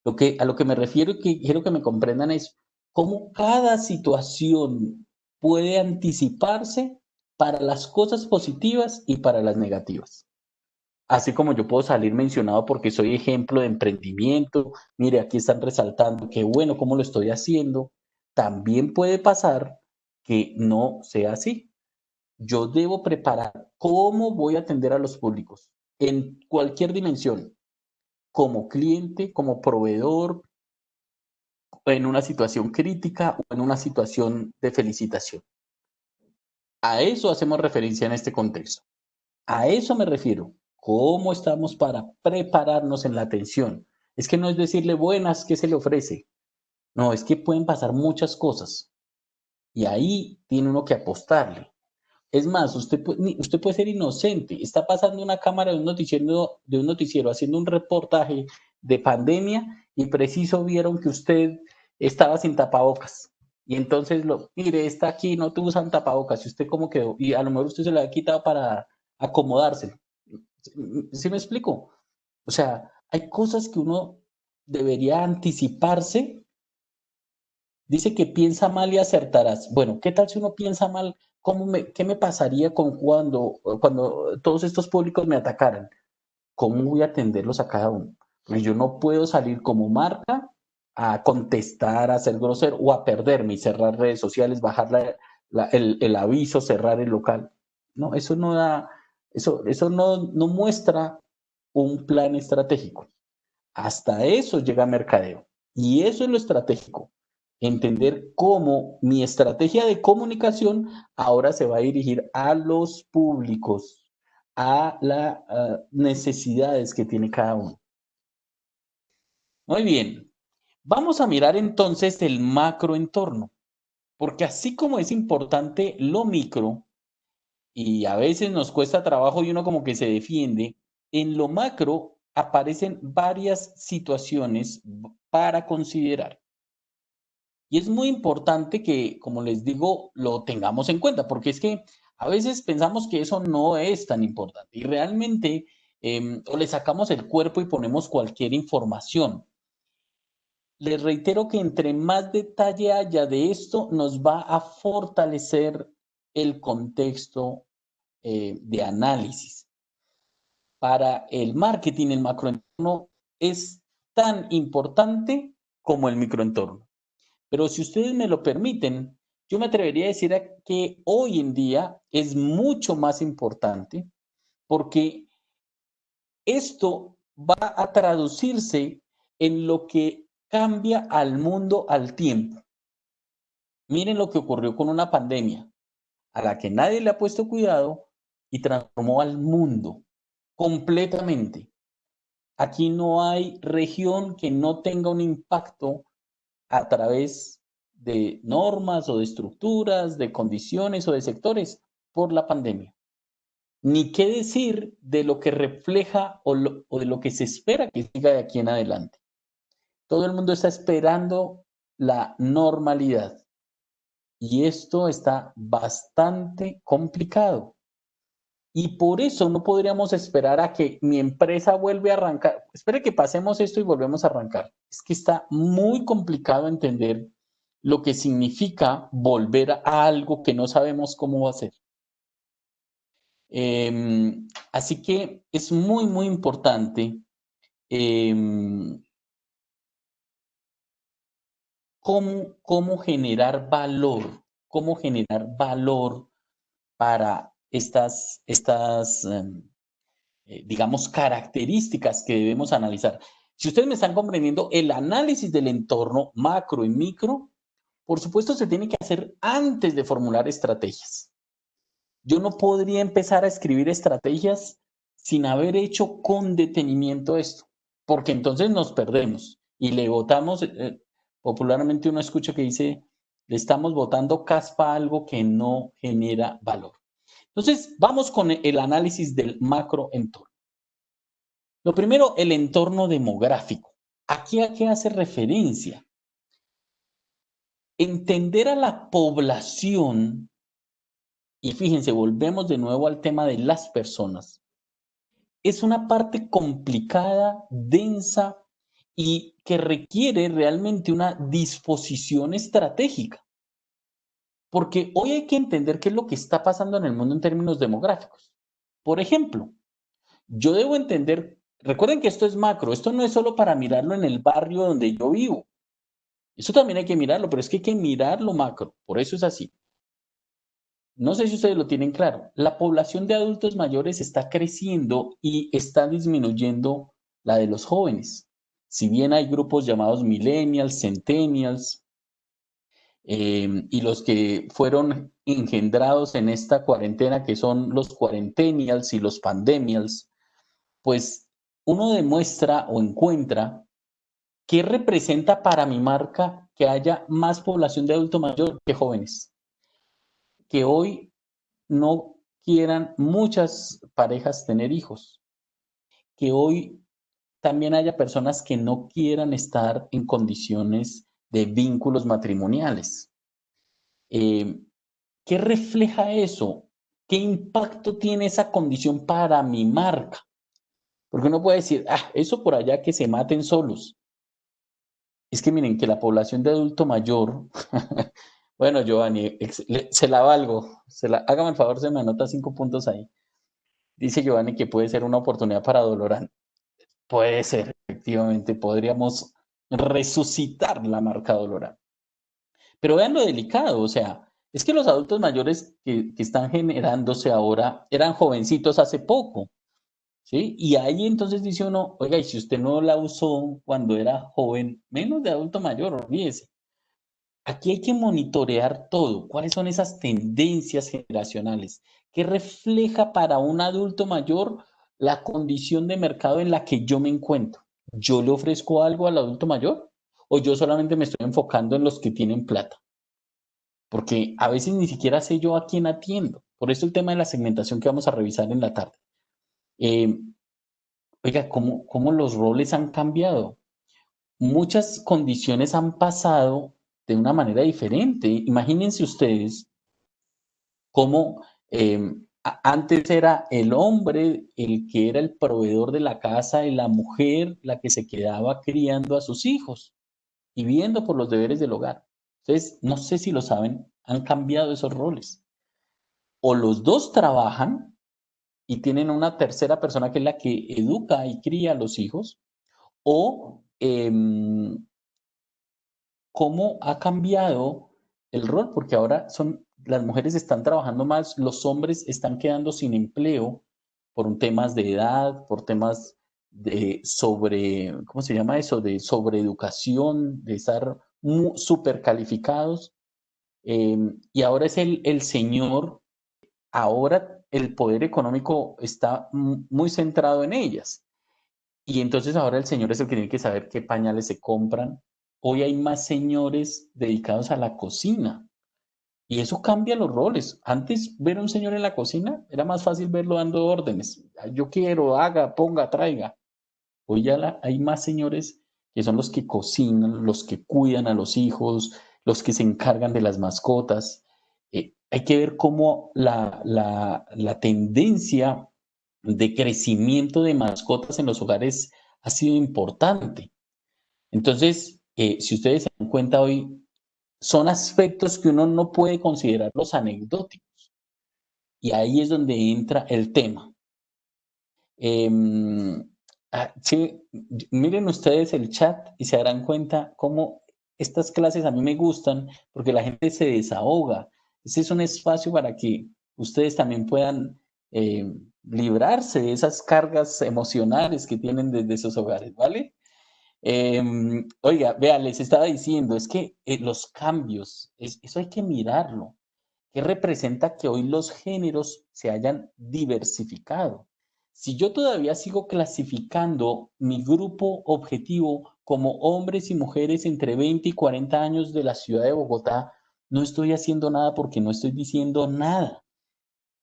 A lo que me refiero y que quiero que me comprendan es cómo cada situación puede anticiparse para las cosas positivas y para las negativas. Así como yo puedo salir mencionado porque soy ejemplo de emprendimiento, mire, aquí están resaltando que bueno, cómo lo estoy haciendo, también puede pasar que no sea así. Yo debo preparar cómo voy a atender a los públicos en cualquier dimensión, como cliente, como proveedor, en una situación crítica o en una situación de felicitación. A eso hacemos referencia en este contexto. A eso me refiero. ¿Cómo estamos para prepararnos en la atención? Es que no es decirle buenas, ¿qué se le ofrece? No, es que pueden pasar muchas cosas y ahí tiene uno que apostarle. Es más, usted puede ser inocente. Está pasando una cámara de un noticiero haciendo un reportaje de pandemia y preciso vieron que usted estaba sin tapabocas. Y entonces, mire, está aquí, no te usan tapabocas. Y usted cómo quedó. Y a lo mejor usted se lo ha quitado para acomodarse. ¿Sí me explico? O sea, hay cosas que uno debería anticiparse. Dice que piensa mal y acertarás. Bueno, ¿qué tal si uno piensa mal? ¿Qué me pasaría cuando todos estos públicos me atacaran? ¿Cómo voy a atenderlos a cada uno? Pues yo no puedo salir como marca a contestar, a ser grosero o a perderme y cerrar redes sociales, bajar el aviso, cerrar el local. No, eso no da, eso no muestra un plan estratégico. Hasta eso llega mercadeo. Y eso es lo estratégico. Entender cómo mi estrategia de comunicación ahora se va a dirigir a los públicos, a las necesidades que tiene cada uno. Muy bien. Vamos a mirar entonces el macroentorno, porque así como es importante lo micro, y a veces nos cuesta trabajo y uno como que se defiende, en lo macro aparecen varias situaciones para considerar. Y es muy importante que, como les digo, lo tengamos en cuenta, porque es que a veces pensamos que eso no es tan importante y realmente o le sacamos el cuerpo y ponemos cualquier información. Les reitero que entre más detalle haya de esto, nos va a fortalecer el contexto de análisis. Para el marketing, el macroentorno es tan importante como el microentorno. Pero si ustedes me lo permiten, yo me atrevería a decir que hoy en día es mucho más importante porque esto va a traducirse en lo que cambia al mundo al tiempo. Miren lo que ocurrió con una pandemia a la que nadie le ha puesto cuidado y transformó al mundo completamente. Aquí no hay región que no tenga un impacto a través de normas o de estructuras, de condiciones o de sectores por la pandemia. Ni qué decir de lo que refleja o de lo que se espera que siga de aquí en adelante. Todo el mundo está esperando la normalidad y esto está bastante complicado. Y por eso no podríamos esperar a que mi empresa vuelva a arrancar. Espere que pasemos esto y volvemos a arrancar. Es que está muy complicado entender lo que significa volver a algo que no sabemos cómo va a ser. Así que es muy, muy importante cómo generar valor para digamos, características que debemos analizar. Si ustedes me están comprendiendo, el análisis del entorno macro y micro, por supuesto, se tiene que hacer antes de formular estrategias. Yo no podría empezar a escribir estrategias sin haber hecho con detenimiento esto, porque entonces nos perdemos y le votamos, popularmente uno escucha que dice, le estamos votando caspa a algo que no genera valor. Entonces, vamos con el análisis del macroentorno. Lo primero, el entorno demográfico. ¿Aquí a qué hace referencia? Entender a la población, y fíjense, volvemos de nuevo al tema de las personas. Es una parte complicada, densa y que requiere realmente una disposición estratégica. Porque hoy hay que entender qué es lo que está pasando en el mundo en términos demográficos. Por ejemplo, yo debo entender, recuerden que esto es macro, esto no es solo para mirarlo en el barrio donde yo vivo. Eso también hay que mirarlo, pero es que hay que mirarlo macro, por eso es así. No sé si ustedes lo tienen claro. La población de adultos mayores está creciendo y está disminuyendo la de los jóvenes. Si bien hay grupos llamados millennials, centennials, y los que fueron engendrados en esta cuarentena, que son los cuarentennials y los pandemials, pues uno demuestra o encuentra qué representa para mi marca que haya más población de adulto mayor que jóvenes, que hoy no quieran muchas parejas tener hijos, que hoy también haya personas que no quieran estar en condiciones de vínculos matrimoniales. Eh, ¿Qué refleja eso? ¿Qué impacto tiene esa condición para mi marca? Porque uno puede decir, eso por allá que se maten solos. Es que miren que la población de adulto mayor, bueno, Giovanni, se la valgo, hágame el favor, se me anota 5 puntos ahí. Dice Giovanni que puede ser una oportunidad para Dolorán. Puede ser, efectivamente, podríamos resucitar la marca Dolorán. Pero vean lo delicado, o sea, es que los adultos mayores que están generándose ahora eran jovencitos hace poco, ¿sí? Y ahí entonces dice uno, oiga, y si usted no la usó cuando era joven, menos de adulto mayor, olvídese. Aquí hay que monitorear todo. ¿Cuáles son esas tendencias generacionales? ¿Qué refleja para un adulto mayor la condición de mercado en la que yo me encuentro? ¿Yo le ofrezco algo al adulto mayor? ¿O yo solamente me estoy enfocando en los que tienen plata? Porque a veces ni siquiera sé yo a quién atiendo. Por eso el tema de la segmentación que vamos a revisar en la tarde. Eh, Oiga, ¿cómo los roles han cambiado? Muchas condiciones han pasado de una manera diferente. Imagínense ustedes cómo antes era el hombre el que era el proveedor de la casa y la mujer la que se quedaba criando a sus hijos y viendo por los deberes del hogar. Entonces, no sé si lo saben, han cambiado esos roles. O los dos trabajan y tienen una tercera persona que es la que educa y cría a los hijos, o cómo ha cambiado el rol, porque ahora las mujeres están trabajando más, los hombres están quedando sin empleo por temas de edad, por temas ¿cómo se llama eso? De sobreeducación, de estar súper calificados. Y ahora es el señor, ahora el poder económico está muy centrado en ellas. Y entonces ahora el señor es el que tiene que saber qué pañales se compran. Hoy hay más señores dedicados a la cocina y eso cambia los roles. Antes ver a un señor en la cocina era más fácil verlo dando órdenes. Yo quiero, haga, ponga, traiga. Hoy ya hay más señores que son los que cocinan, los que cuidan a los hijos, los que se encargan de las mascotas. Hay que ver cómo la tendencia de crecimiento de mascotas en los hogares ha sido importante. Entonces, si ustedes se dan cuenta hoy, son aspectos que uno no puede considerar los anecdóticos. Y ahí es donde entra el tema. Sí, miren ustedes el chat y se darán cuenta cómo estas clases a mí me gustan porque la gente se desahoga. Ese es un espacio para que ustedes también puedan librarse de esas cargas emocionales que tienen desde sus hogares, ¿vale? Oiga, vea, les estaba diciendo, es que los cambios, eso hay que mirarlo. ¿Qué representa que hoy los géneros se hayan diversificado? Si yo todavía sigo clasificando mi grupo objetivo como hombres y mujeres entre 20 y 40 años de la ciudad de Bogotá, no estoy haciendo nada porque no estoy diciendo nada.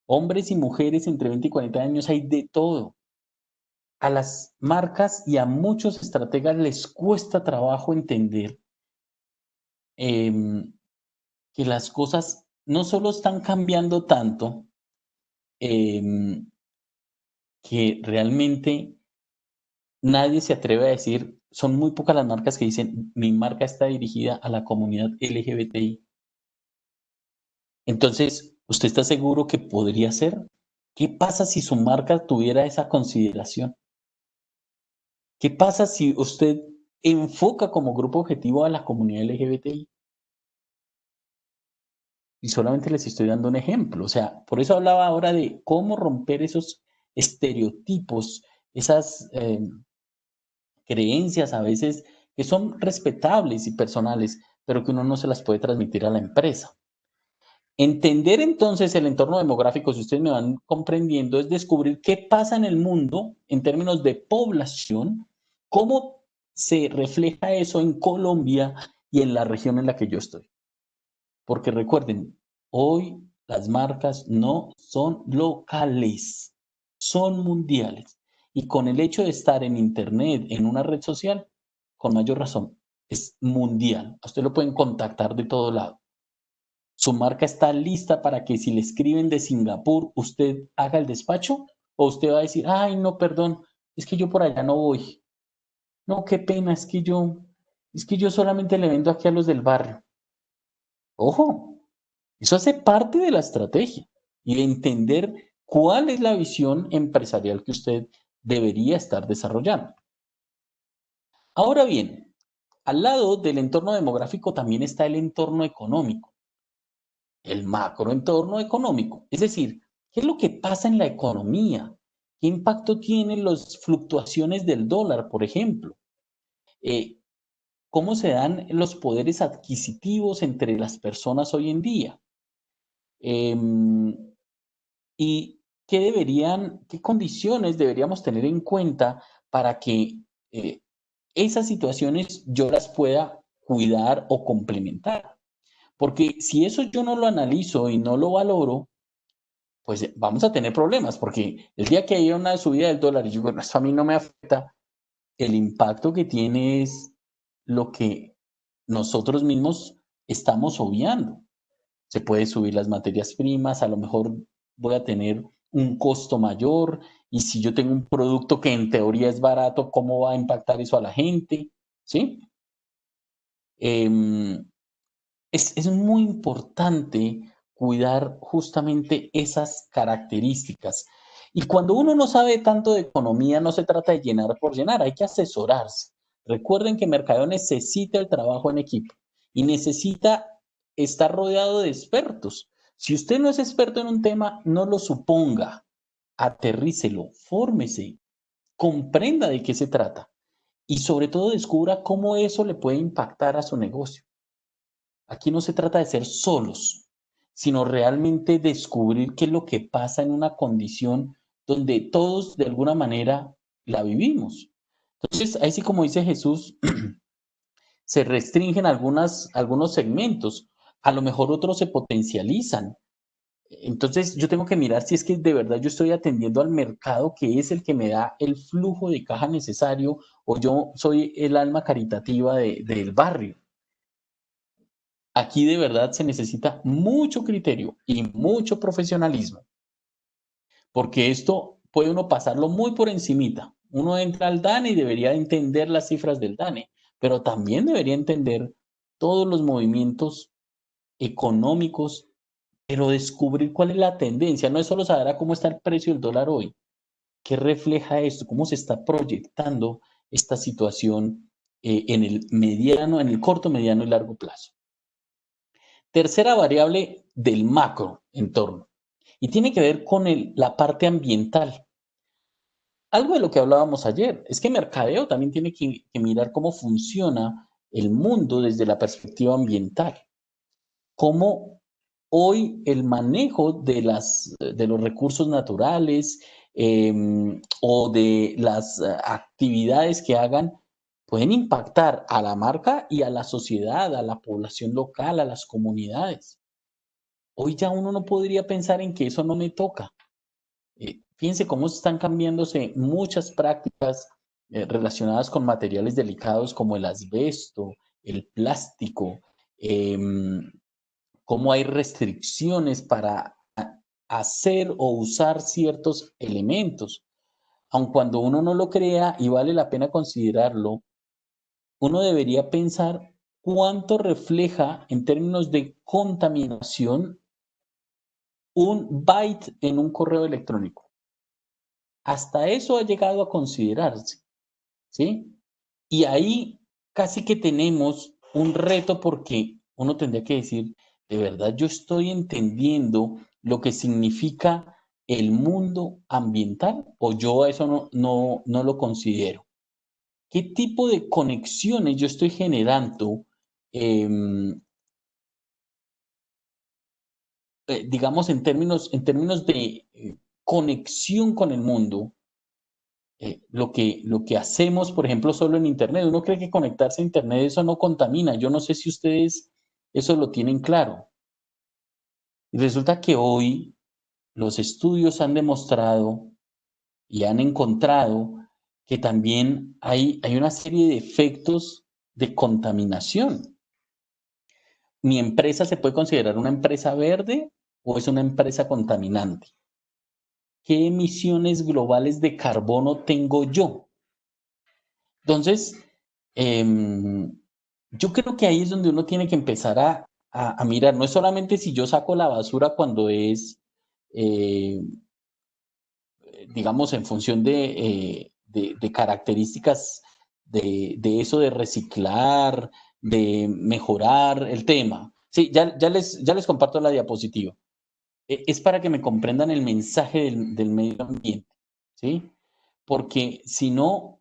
Hombres y mujeres entre 20 y 40 años hay de todo. A las marcas y a muchos estrategas les cuesta trabajo entender eh, que las cosas no solo están cambiando tanto, eh, que realmente nadie se atreve a decir, son muy pocas las marcas que dicen, mi marca está dirigida a la comunidad LGBTI. Entonces, ¿usted está seguro que podría ser? ¿Qué pasa si su marca tuviera esa consideración? ¿Qué pasa si usted enfoca como grupo objetivo a la comunidad LGBTI? Y solamente les estoy dando un ejemplo. O sea, por eso hablaba ahora de cómo romper esos estereotipos, esas creencias a veces que son respetables y personales, pero que uno no se las puede transmitir a la empresa. Entender entonces el entorno demográfico, si ustedes me van comprendiendo, es descubrir qué pasa en el mundo en términos de población, cómo se refleja eso en Colombia y en la región en la que yo estoy. Porque recuerden, hoy las marcas no son locales, son mundiales. Y con el hecho de estar en Internet, en una red social, con mayor razón, es mundial. A usted lo pueden contactar de todo lado. Su marca está lista para que si le escriben de Singapur, usted haga el despacho o usted va a decir, ay, no, perdón, es que yo por allá no voy. No, qué pena, es que yo solamente le vendo aquí a los del barrio. Ojo, eso hace parte de la estrategia y de entender cuál es la visión empresarial que usted debería estar desarrollando. Ahora bien, al lado del entorno demográfico también está el entorno económico, el macroentorno económico. Es decir, ¿qué es lo que pasa en la economía? ¿Qué impacto tienen las fluctuaciones del dólar, por ejemplo? Eh, ¿Cómo se dan los poderes adquisitivos entre las personas hoy en día? Em, ¿Y qué condiciones deberíamos tener en cuenta para que esas situaciones yo las pueda cuidar o complementar? Porque si eso yo no lo analizo y no lo valoro, pues vamos a tener problemas, porque el día que haya una subida del dólar y yo digo, "No, esto a mí no me afecta", el impacto que tiene es lo que nosotros mismos estamos obviando. Se puede subir las materias primas, a lo mejor voy a tener un costo mayor y si yo tengo un producto que en teoría es barato, ¿cómo va a impactar eso a la gente? ¿Sí? Em, es muy importante cuidar justamente esas características. Y cuando uno no sabe tanto de economía, no se trata de llenar por llenar, hay que asesorarse. Recuerden que mercadeo necesita el trabajo en equipo y necesita estar rodeado de expertos. Si usted no es experto en un tema, no lo suponga, aterrícelo, fórmese, comprenda de qué se trata y sobre todo descubra cómo eso le puede impactar a su negocio. Aquí no se trata de ser solos, sino realmente descubrir qué es lo que pasa en una condición donde todos de alguna manera la vivimos. Entonces, ahí sí como dice Jesús, se restringen algunos segmentos, a lo mejor otros se potencializan. Entonces, yo tengo que mirar si es que de verdad yo estoy atendiendo al mercado que es el que me da el flujo de caja necesario o yo soy el alma caritativa del barrio. Aquí de verdad se necesita mucho criterio y mucho profesionalismo, porque esto puede uno pasarlo muy por encimita. Uno entra al DANE y debería entender las cifras del DANE, pero también debería entender todos los movimientos económicos, pero descubrir cuál es la tendencia. No es solo saber a cómo está el precio del dólar hoy, qué refleja esto, cómo se está proyectando esta situación en el mediano, en el corto, mediano y largo plazo. Tercera variable del macro entorno y tiene que ver con la parte ambiental. Algo de lo que hablábamos ayer es que mercadeo también tiene que mirar cómo funciona el mundo desde la perspectiva ambiental. Cómo hoy el manejo de los recursos naturales o de las actividades que hagan pueden impactar a la marca y a la sociedad, a la población local, a las comunidades. Hoy ya uno no podría pensar en que eso no me toca. Fíjense cómo están cambiándose muchas prácticas relacionadas con materiales delicados como el asbesto, el plástico, cómo hay restricciones para hacer o usar ciertos elementos. Aun cuando uno no lo crea y vale la pena considerarlo, uno debería pensar cuánto refleja en términos de contaminación un byte en un correo electrónico. Hasta eso ha llegado a considerarse, ¿sí? Y ahí casi que tenemos un reto porque uno tendría que decir, de verdad yo estoy entendiendo lo que significa el mundo ambiental o yo eso no lo considero. ¿Qué tipo de conexiones yo estoy generando, em, digamos, en términos de conexión con el mundo? Lo que hacemos, por ejemplo, solo en Internet. Uno cree que conectarse a Internet eso no contamina. Yo no sé si ustedes eso lo tienen claro. Y resulta que hoy los estudios han demostrado y han encontrado que también hay una serie de efectos de contaminación. ¿Mi empresa se puede considerar una empresa verde o es una empresa contaminante? ¿Qué emisiones globales de carbono tengo yo? Entonces, yo creo que ahí es donde uno tiene que empezar a mirar. No es solamente si yo saco la basura cuando es, eh, digamos, en función de características de eso de reciclar, de mejorar el tema. Sí, ya les comparto la diapositiva. Es para que me comprendan el mensaje del medio ambiente, ¿sí? Porque si no,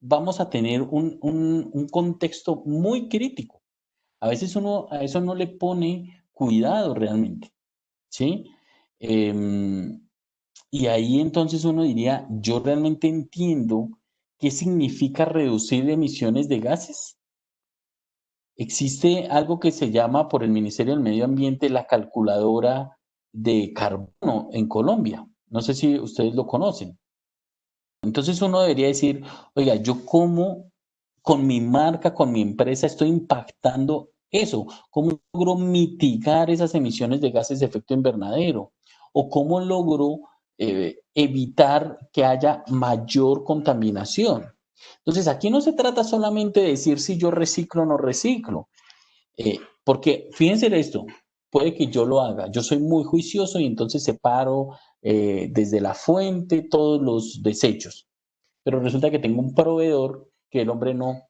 vamos a tener un contexto muy crítico. A veces uno a eso no le pone cuidado realmente, ¿sí? Em, y ahí entonces uno diría, yo realmente entiendo qué significa reducir emisiones de gases. Existe algo que se llama por el Ministerio del Medio Ambiente la calculadora de carbono en Colombia. No sé si ustedes lo conocen. Entonces uno debería decir, oiga, yo cómo con mi marca, con mi empresa estoy impactando eso, cómo logro mitigar esas emisiones de gases de efecto invernadero o cómo logro evitar que haya mayor contaminación. Entonces aquí no se trata solamente de decir si yo reciclo o no reciclo, porque fíjense en esto, puede que yo lo haga, yo soy muy juicioso y entonces separo desde la fuente todos los desechos, pero resulta que tengo un proveedor que el hombre no,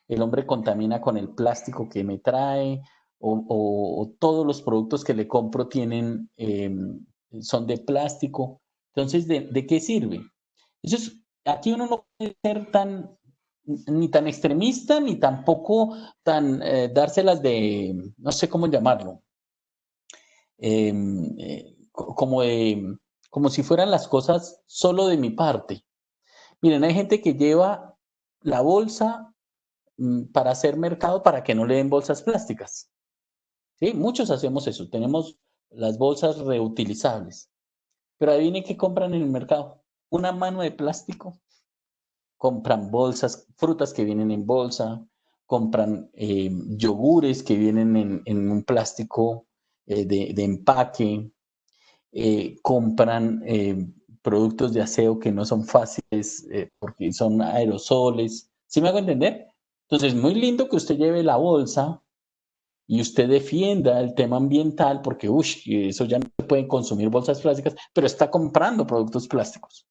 el hombre contamina con el plástico que me trae o todos los productos que le compro tienen, son de plástico. Entonces, ¿de qué sirve? Entonces, aquí uno no puede ser tan ni tan extremista, ni tampoco tan dárselas de, no sé cómo llamarlo, eh, como de, como si fueran las cosas solo de mi parte. Miren, hay gente que lleva la bolsa para hacer mercado para que no le den bolsas plásticas. ¿Sí? Muchos hacemos eso. Tenemos las bolsas reutilizables. Pero adivinen qué compran en el mercado. Una mano de plástico. Compran bolsas, frutas que vienen en bolsa. Compran yogures que vienen en un plástico de empaque. Compran productos de aseo que no son fáciles porque son aerosoles. ¿Sí me hago entender? Entonces, muy lindo que usted lleve la bolsa y usted defienda el tema ambiental porque, eso ya no se pueden consumir bolsas plásticas, pero está comprando productos plásticos.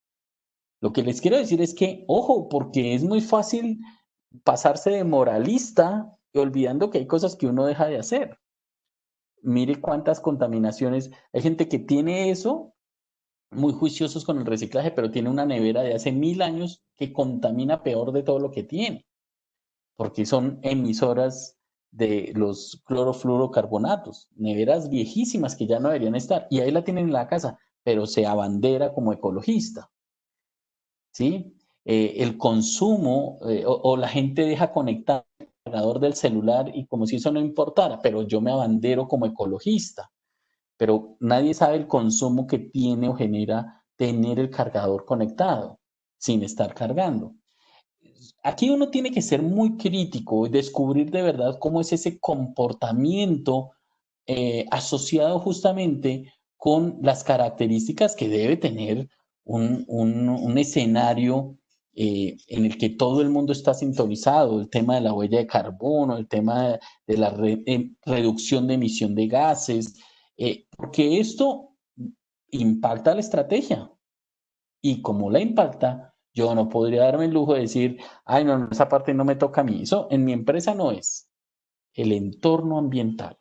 Lo que les quiero decir es que, ojo, porque es muy fácil pasarse de moralista olvidando que hay cosas que uno deja de hacer. Mire cuántas contaminaciones. Hay gente que tiene eso, muy juiciosos con el reciclaje, pero tiene una nevera de hace 1000 años que contamina peor de todo lo que tiene, porque son emisoras de los clorofluorocarbonatos, neveras viejísimas que ya no deberían estar, y ahí la tienen en la casa, pero se abandera como ecologista, ¿sí? El consumo o la gente deja conectar el cargador del celular y como si eso no importara, pero yo me abandero como ecologista, pero nadie sabe el consumo que tiene o genera tener el cargador conectado sin estar cargando. Aquí uno tiene que ser muy crítico y descubrir de verdad cómo es ese comportamiento asociado justamente con las características que debe tener un escenario en el que todo el mundo está sintonizado, el tema de la huella de carbono, el tema de la reducción de emisión de gases, porque esto impacta la estrategia. Y como la impacta, yo no podría darme el lujo de decir, ay, no, esa parte no me toca a mí. Eso en mi empresa no es el entorno ambiental.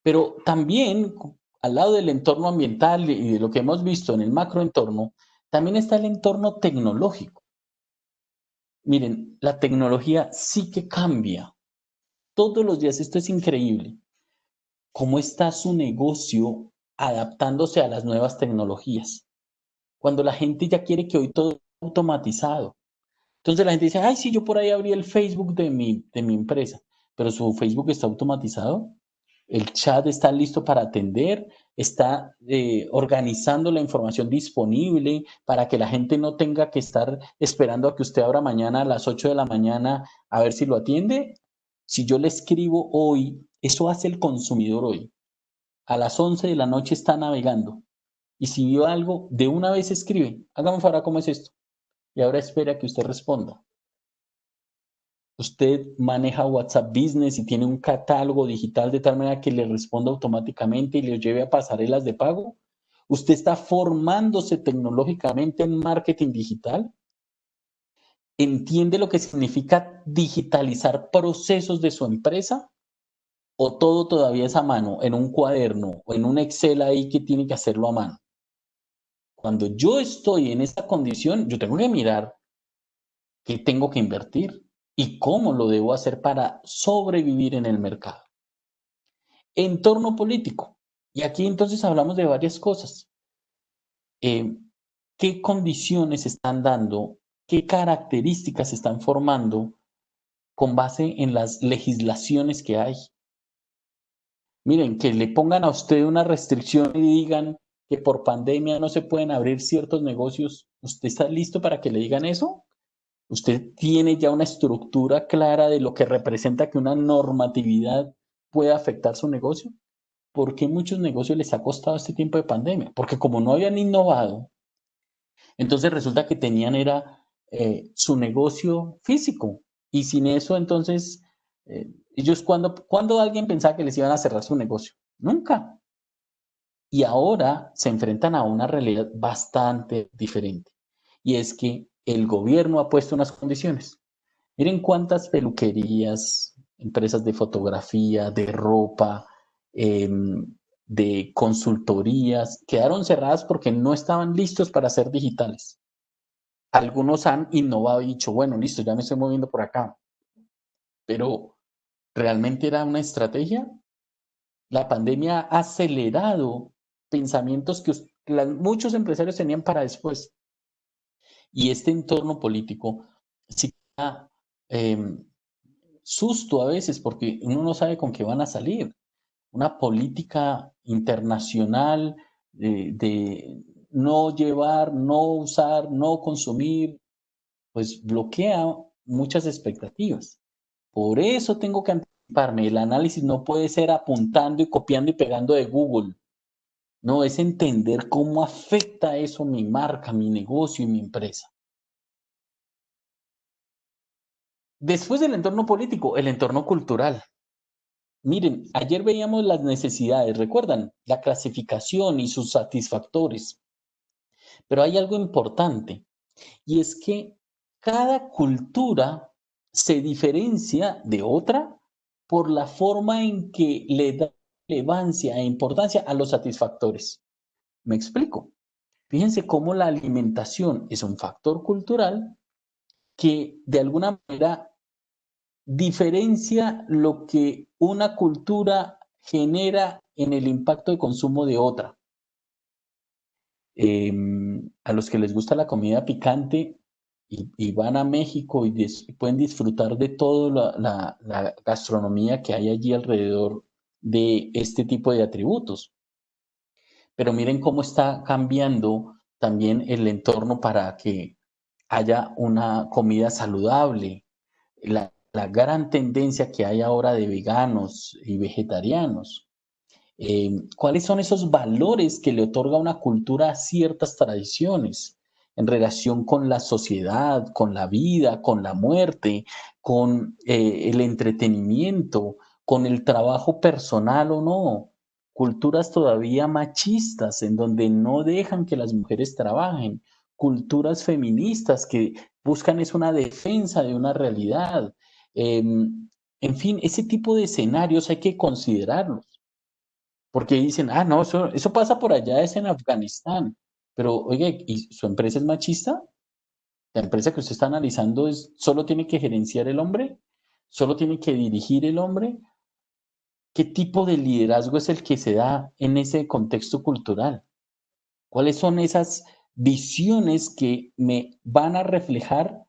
Pero también al lado del entorno ambiental y de lo que hemos visto en el macroentorno, también está el entorno tecnológico. Miren, la tecnología sí que cambia. Todos los días esto es increíble. ¿Cómo está su negocio adaptándose a las nuevas tecnologías? Cuando la gente ya quiere que hoy todo esté automatizado. Entonces la gente dice, ay, sí, yo por ahí abrí el Facebook de mi empresa, pero su Facebook está automatizado, el chat está listo para atender, está organizando la información disponible para que la gente no tenga que estar esperando a que usted abra mañana a las 8 de la mañana a ver si lo atiende. Si yo le escribo hoy, eso hace el consumidor hoy. A las 11 de la noche está navegando y si vio algo, de una vez escribe, hágame favor, ¿cómo es esto? Y ahora espera que usted responda. Usted maneja WhatsApp Business y tiene un catálogo digital de tal manera que le responda automáticamente y le lleve a pasarelas de pago. Usted está formándose tecnológicamente en marketing digital. ¿Entiende lo que significa digitalizar procesos de su empresa? ¿O todo todavía es a mano, en un cuaderno o en un Excel ahí que tiene que hacerlo a mano? Cuando yo estoy en esta condición, yo tengo que mirar qué tengo que invertir y cómo lo debo hacer para sobrevivir en el mercado. Entorno político. Y aquí entonces hablamos de varias cosas. Eh, ¿Qué condiciones se están dando? ¿Qué características se están formando con base en las legislaciones que hay? Miren, que le pongan a usted una restricción y digan que por pandemia no se pueden abrir ciertos negocios. ¿Usted está listo para que le digan eso? ¿Usted tiene ya una estructura clara de lo que representa que una normatividad pueda afectar su negocio? ¿Por qué muchos negocios les ha costado este tiempo de pandemia? Porque como no habían innovado, entonces resulta que tenían era su negocio físico. Y sin eso, entonces, ellos cuando alguien pensaba que les iban a cerrar su negocio, nunca. Y ahora se enfrentan a una realidad bastante diferente. Y es que el gobierno ha puesto unas condiciones. Miren cuántas peluquerías, empresas de fotografía, de ropa, eh, de consultorías, quedaron cerradas porque no estaban listos para ser digitales. Algunos han innovado y dicho, bueno, listo, ya me estoy moviendo por acá, pero ¿realmente era una estrategia? La pandemia ha acelerado pensamientos que muchos empresarios tenían para después. Y este entorno político sí da susto a veces porque uno no sabe con qué van a salir. Una política internacional de no llevar, no usar, no consumir, pues bloquea muchas expectativas. Por eso tengo que anticiparme. El análisis no puede ser apuntando y copiando y pegando de Google. No, es entender cómo afecta eso mi marca, mi negocio y mi empresa. Después del entorno político, el entorno cultural. Miren, ayer veíamos las necesidades, ¿recuerdan? La clasificación y sus satisfactores. Pero hay algo importante y es que cada cultura se diferencia de otra por la forma en que le da relevancia e importancia a los satisfactores. ¿Me explico? Fíjense cómo la alimentación es un factor cultural que de alguna manera diferencia lo que una cultura genera en el impacto de consumo de otra. A los que les gusta la comida picante y van a México y pueden disfrutar de toda la gastronomía que hay allí alrededor de este tipo de atributos. Pero miren cómo está cambiando también el entorno para que haya una comida saludable. La gran tendencia que hay ahora de veganos y vegetarianos. ¿Cuáles son esos valores que le otorga una cultura a ciertas tradiciones en relación con la sociedad, con la vida, con la muerte, con el entretenimiento, con el trabajo personal o no? Culturas todavía machistas en donde no dejan que las mujeres trabajen, culturas feministas que buscan es una defensa de una realidad. En fin, ese tipo de escenarios hay que considerarlos. Porque dicen, ah, no, eso pasa por allá, es en Afganistán. Pero, oye, ¿y su empresa es machista? ¿La empresa que usted está analizando solo tiene que gerenciar el hombre? ¿Solo tiene que dirigir el hombre? ¿Qué tipo de liderazgo es el que se da en ese contexto cultural? ¿Cuáles son esas visiones que me van a reflejar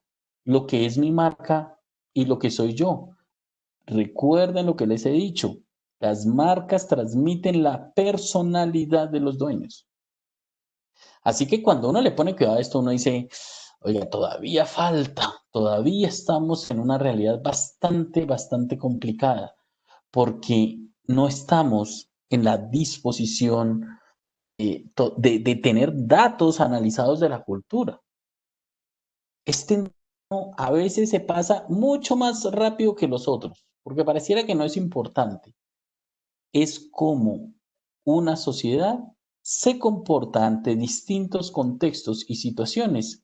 lo que es mi marca y lo que soy yo? Recuerden lo que les he dicho, las marcas transmiten la personalidad de los dueños. Así que cuando uno le pone cuidado a esto, uno dice, oiga, todavía falta, todavía estamos en una realidad bastante complicada, porque no estamos en la disposición de tener datos analizados de la cultura. Este a veces se pasa mucho más rápido que los otros, porque pareciera que no es importante. Es como una sociedad se comporta ante distintos contextos y situaciones.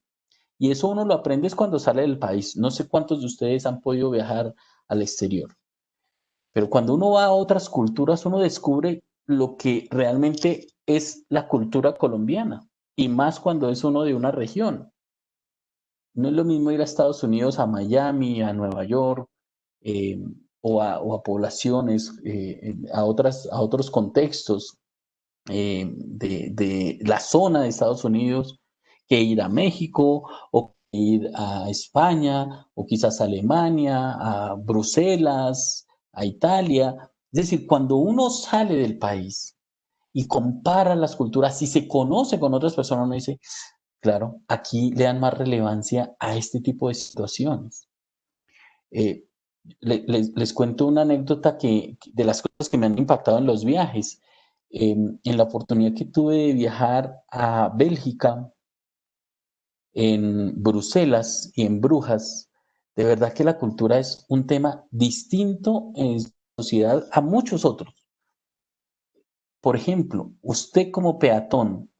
Y eso uno lo aprende es cuando sale del país. No sé cuántos de ustedes han podido viajar al exterior, pero cuando uno va a otras culturas, uno descubre lo que realmente es la cultura colombiana, y más cuando es uno de una región. No es lo mismo ir a Estados Unidos, a Miami, a Nueva York, eh, o a poblaciones, a otros contextos de la zona de Estados Unidos, que ir a México o ir a España o quizás a Alemania, a Bruselas, a Italia. Es decir, cuando uno sale del país y compara las culturas y se conoce con otras personas, uno dice, claro, aquí le dan más relevancia a este tipo de situaciones. Eh, les cuento una anécdota de las cosas que me han impactado en los viajes. En la oportunidad que tuve de viajar a Bélgica, en Bruselas y en Brujas, de verdad que la cultura es un tema distinto en sociedad a muchos otros. Por ejemplo, usted como peatón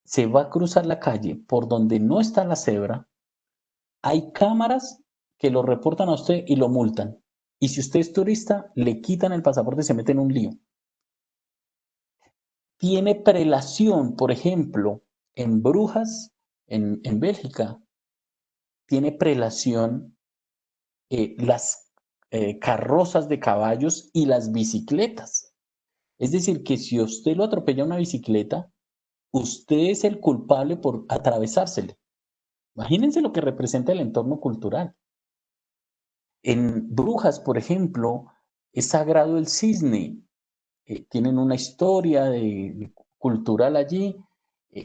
se va a cruzar la calle por donde no está la cebra, hay cámaras que lo reportan a usted y lo multan. Y si usted es turista, le quitan el pasaporte y se mete en un lío. Tiene prelación, por ejemplo, en Brujas, en Bélgica tiene prelación las carrozas de caballos y las bicicletas. Es decir, que si usted lo atropella una bicicleta, usted es el culpable por atravesársele. Imagínense lo que representa el entorno cultural. En Brujas, por ejemplo, es sagrado el cisne. Tienen una historia cultural allí.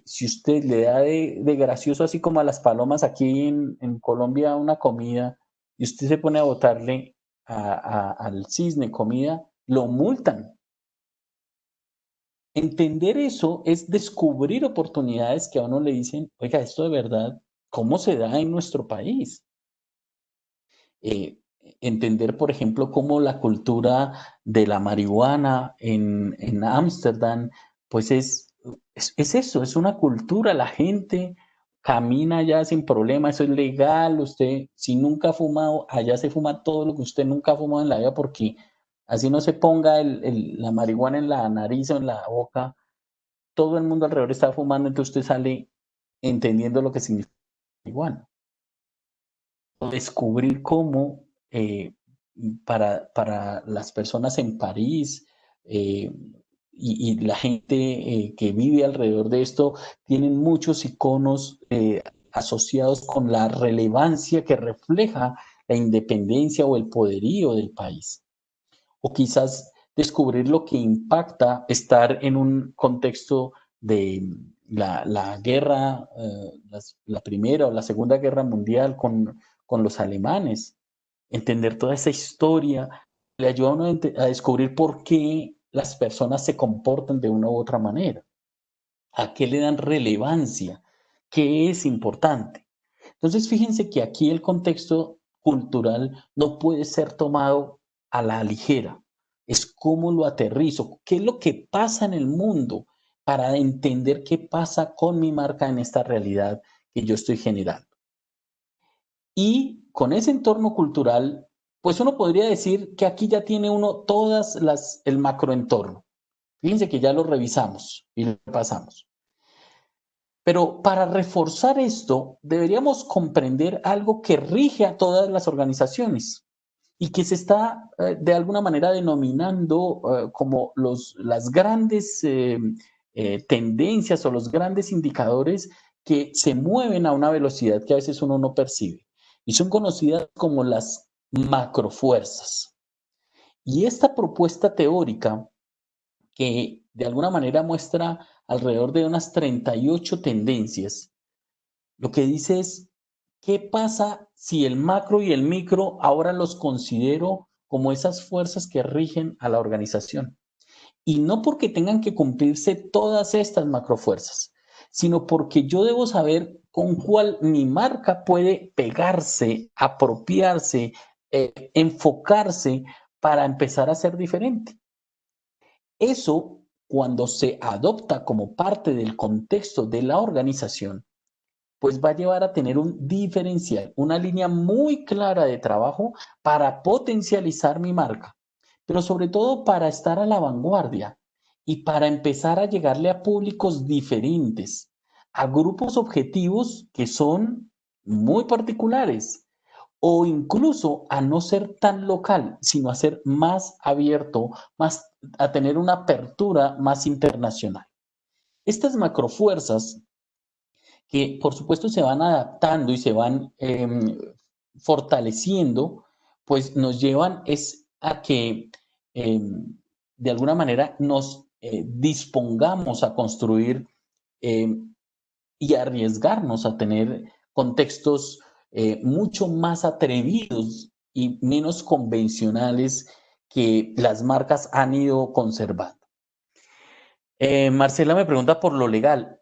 Si usted le da de gracioso, así como a las palomas aquí en Colombia, una comida, y usted se pone a botarle al cisne comida, lo multan. Entender eso es descubrir oportunidades que a uno le dicen, oiga, esto de verdad, ¿cómo se da en nuestro país? Entender, por ejemplo, cómo la cultura de la marihuana en Ámsterdam, pues es eso, es una cultura, la gente camina allá sin problema, eso es legal, usted si nunca ha fumado, allá se fuma todo lo que usted nunca ha fumado en la vida porque así no se ponga la marihuana en la nariz o en la boca, todo el mundo alrededor está fumando, entonces usted sale entendiendo lo que significa marihuana. Descubrir cómo para las personas en París y la gente que vive alrededor de esto, tienen muchos iconos asociados con la relevancia que refleja la independencia o el poderío del país. O quizás descubrir lo que impacta estar en un contexto de la guerra, la Primera o la Segunda Guerra Mundial con los alemanes. Entender toda esa historia le ayuda a uno a descubrir por qué las personas se comportan de una u otra manera, a qué le dan relevancia, qué es importante. Entonces, fíjense que aquí el contexto cultural no puede ser tomado a la ligera. Es cómo lo aterrizo, qué es lo que pasa en el mundo para entender qué pasa con mi marca en esta realidad que yo estoy generando. Y con ese entorno cultural, pues uno podría decir que aquí ya tiene uno el macroentorno. Fíjense que ya lo revisamos y lo pasamos. Pero para reforzar esto, deberíamos comprender algo que rige a todas las organizaciones y que se está de alguna manera denominando como las grandes tendencias o los grandes indicadores que se mueven a una velocidad que a veces uno no percibe. Y son conocidas como las macrofuerzas. Y esta propuesta teórica que de alguna manera muestra alrededor de unas 38 tendencias, lo que dice es, ¿qué pasa si el macro y el micro ahora los considero como esas fuerzas que rigen a la organización? Y no porque tengan que cumplirse todas estas macrofuerzas, sino porque yo debo saber con cuál mi marca puede pegarse, apropiarse, enfocarse para empezar a ser diferente. Eso, cuando se adopta como parte del contexto de la organización, pues va a llevar a tener un diferencial, una línea muy clara de trabajo para potencializar mi marca, pero sobre todo para estar a la vanguardia y para empezar a llegarle a públicos diferentes, a grupos objetivos que son muy particulares o incluso a no ser tan local, sino a ser más abierto, a tener una apertura más internacional. Estas macrofuerzas que por supuesto se van adaptando y se van fortaleciendo, pues nos llevan a que de alguna manera nos dispongamos a construir y arriesgarnos a tener contextos mucho más atrevidos y menos convencionales que las marcas han ido conservando. Marcela me pregunta por lo legal.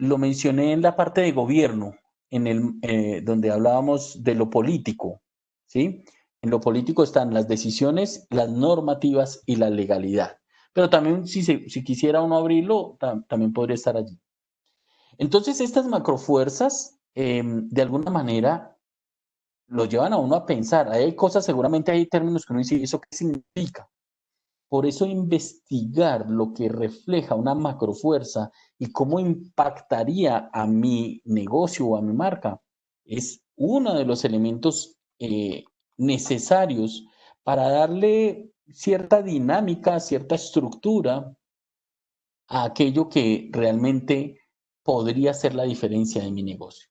Lo mencioné en la parte de gobierno, donde hablábamos de lo político, ¿sí? En lo político están las decisiones, las normativas y la legalidad. Pero también si quisiera uno abrirlo, también podría estar allí. Entonces, estas macrofuerzas, de alguna manera, lo llevan a uno a pensar. Hay cosas, seguramente hay términos que uno dice, ¿eso qué significa? Por eso investigar lo que refleja una macrofuerza y cómo impactaría a mi negocio o a mi marca es uno de los elementos necesarios para darle cierta dinámica, cierta estructura a aquello que realmente podría ser la diferencia de mi negocio.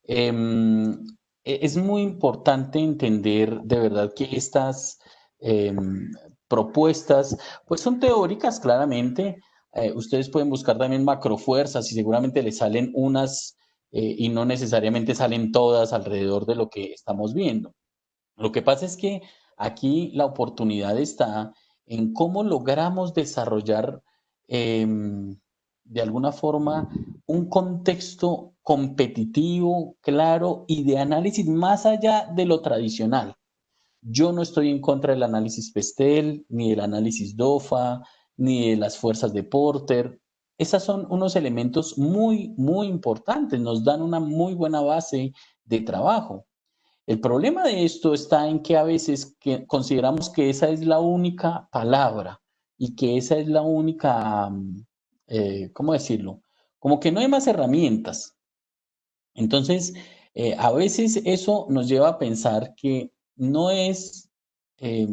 Es muy importante entender de verdad que estas propuestas, pues son teóricas claramente. Ustedes pueden buscar también macrofuerzas y seguramente les salen unas y no necesariamente salen todas alrededor de lo que estamos viendo. Lo que pasa es que aquí la oportunidad está en cómo logramos desarrollar de alguna forma un contexto competitivo, claro y de análisis más allá de lo tradicional. Yo no estoy en contra del análisis Pestel, ni del análisis DOFA, ni de las fuerzas de Porter. Esos son unos elementos muy, muy importantes, nos dan una muy buena base de trabajo. El problema de esto está en que a veces consideramos que esa es la única palabra y que esa es la única, ¿cómo decirlo? Como que no hay más herramientas. Entonces, a veces eso nos lleva a pensar que no es, eh,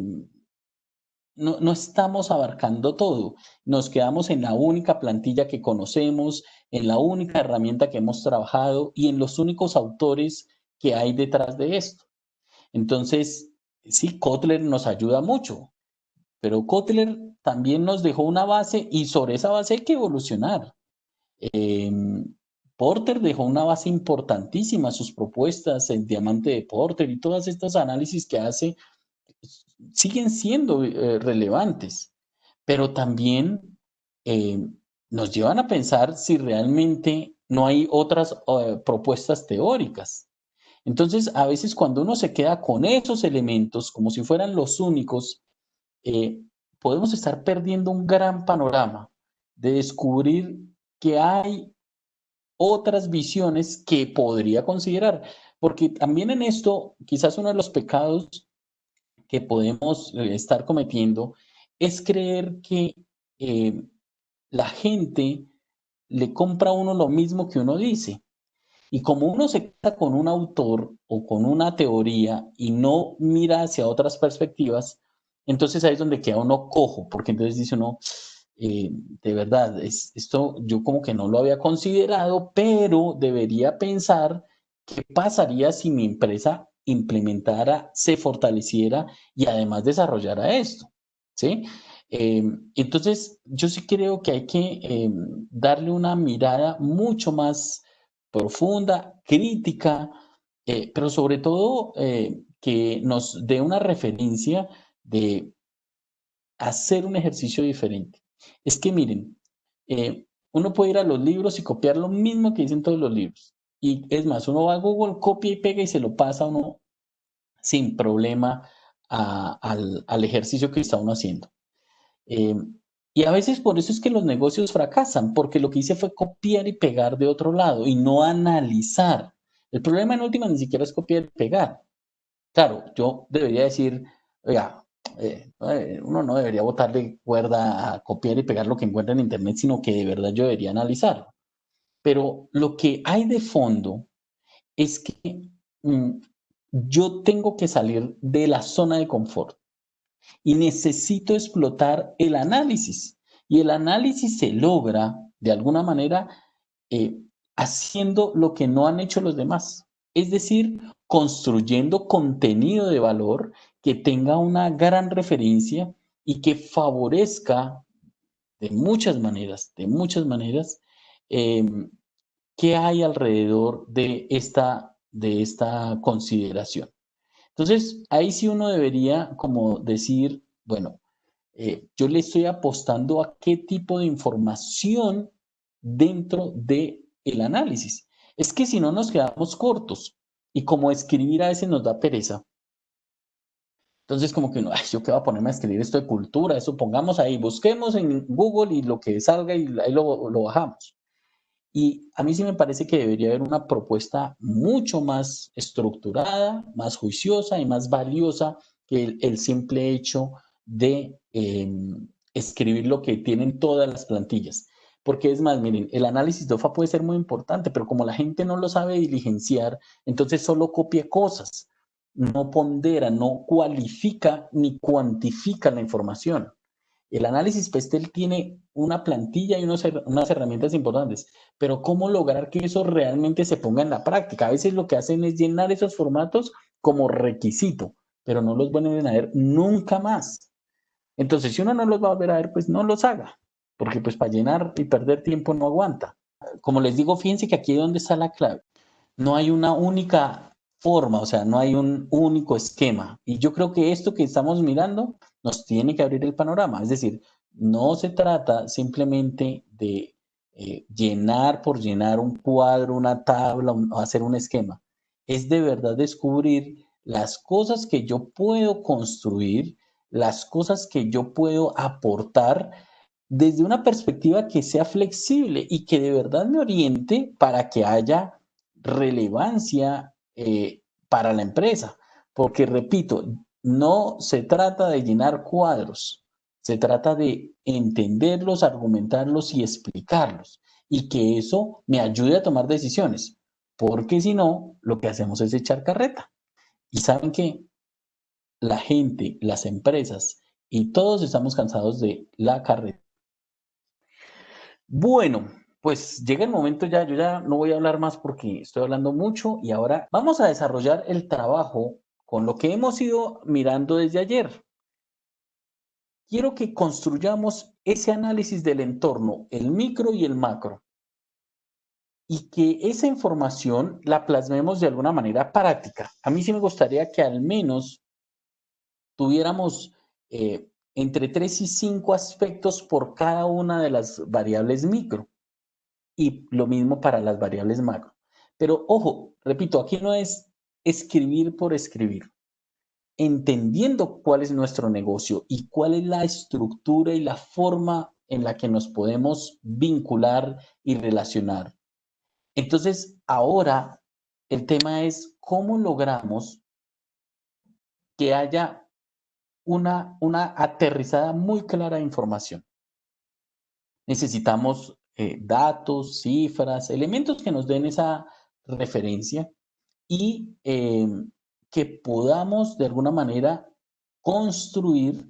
no estamos abarcando todo. Nos quedamos en la única plantilla que conocemos, en la única herramienta que hemos trabajado y en los únicos autores que hay detrás de esto. Entonces, sí, Kotler nos ayuda mucho, pero Kotler también nos dejó una base y sobre esa base hay que evolucionar. Eh, Porter dejó una base importantísima, sus propuestas, el diamante de Porter y todos estos análisis que hace siguen siendo relevantes, pero también eh, nos llevan a pensar si realmente no hay otras propuestas teóricas. Entonces, a veces cuando uno se queda con esos elementos como si fueran los únicos, eh, podemos estar perdiendo un gran panorama de descubrir que hay otras visiones que podría considerar. Porque también en esto, quizás uno de los pecados que podemos estar cometiendo es creer que eh, la gente le compra a uno lo mismo que uno dice. Y como uno se queda con un autor o con una teoría y no mira hacia otras perspectivas, entonces ahí es donde queda uno cojo, porque entonces dice uno, de verdad, esto yo como que no lo había considerado, pero debería pensar qué pasaría si mi empresa implementara, se fortaleciera y además desarrollara esto, ¿sí? Eh, entonces, yo sí creo que hay que darle una mirada mucho más profunda, crítica, pero sobre todo que nos dé una referencia de hacer un ejercicio diferente. Es que miren, uno puede ir a los libros y copiar lo mismo que dicen todos los libros. Y es más, uno va a Google, copia y pega y se lo pasa a uno sin problema al ejercicio que está uno haciendo. Eh, y a veces por eso es que los negocios fracasan, porque lo que hice fue copiar y pegar de otro lado y no analizar. El problema en última ni siquiera es copiar y pegar. Claro, yo debería decir, oiga, uno no debería botarle cuerda a copiar y pegar lo que encuentra en Internet, sino que de verdad yo debería analizarlo. Pero lo que hay de fondo es que mm, yo tengo que salir de la zona de confort y necesito explotar el análisis. Y el análisis se logra de alguna manera eh, haciendo lo que no han hecho los demás. Es decir, construyendo contenido de valor que tenga una gran referencia y que favorezca de muchas maneras, eh, qué hay alrededor de esta consideración. Entonces, ahí sí uno debería como decir, bueno, yo le estoy apostando a qué tipo de información dentro del análisis. Es que si no nos quedamos cortos y como escribir a veces nos da pereza. Entonces, como que no, ay, yo qué voy a ponerme a escribir esto de cultura, eso pongamos ahí, busquemos en Google y lo que salga y ahí lo bajamos. Y a mí sí me parece que debería haber una propuesta mucho más estructurada, más juiciosa y más valiosa que el simple hecho de escribir lo que tienen todas las plantillas. Porque es más, miren, el análisis de OFA puede ser muy importante, pero como la gente no lo sabe diligenciar, entonces solo copia cosas, no pondera, no cualifica ni cuantifica la información. El análisis PESTEL tiene una plantilla y unas herramientas importantes, pero ¿cómo lograr que eso realmente se ponga en la práctica? A veces lo que hacen es llenar esos formatos como requisito, pero no los vuelven a ver nunca más. Entonces, si uno no los va a volver a ver, pues no los haga, porque pues para llenar y perder tiempo no aguanta. Como les digo, fíjense que aquí es donde está la clave. No hay una única forma, o sea, no hay un único esquema. Y yo creo que esto que estamos mirando nos tiene que abrir el panorama. Es decir, no se trata simplemente de llenar por llenar un cuadro, una tabla, hacer un esquema. Es de verdad descubrir las cosas que yo puedo construir, las cosas que yo puedo aportar desde una perspectiva que sea flexible y que de verdad me oriente para que haya relevancia para la empresa. Porque, repito, no se trata de llenar cuadros, se trata de entenderlos, argumentarlos y explicarlos. Y que eso me ayude a tomar decisiones. Porque si no, lo que hacemos es echar carreta. Y saben que la gente, las empresas y todos estamos cansados de la carreta. Bueno, pues llega el momento ya, yo ya no voy a hablar más porque estoy hablando mucho y ahora vamos a desarrollar el trabajo con lo que hemos ido mirando desde ayer. Quiero que construyamos ese análisis del entorno, el micro y el macro, y que esa información la plasmemos de alguna manera práctica. A mí sí me gustaría que al menos tuviéramos entre 3 y 5 aspectos por cada una de las variables micro. Y lo mismo para las variables macro. Pero ojo, repito, aquí no es escribir por escribir, entendiendo cuál es nuestro negocio y cuál es la estructura y la forma en la que nos podemos vincular y relacionar. Entonces, ahora el tema es cómo logramos que haya una aterrizada muy clara de información. Necesitamos datos, cifras, elementos que nos den esa referencia y que podamos de alguna manera construir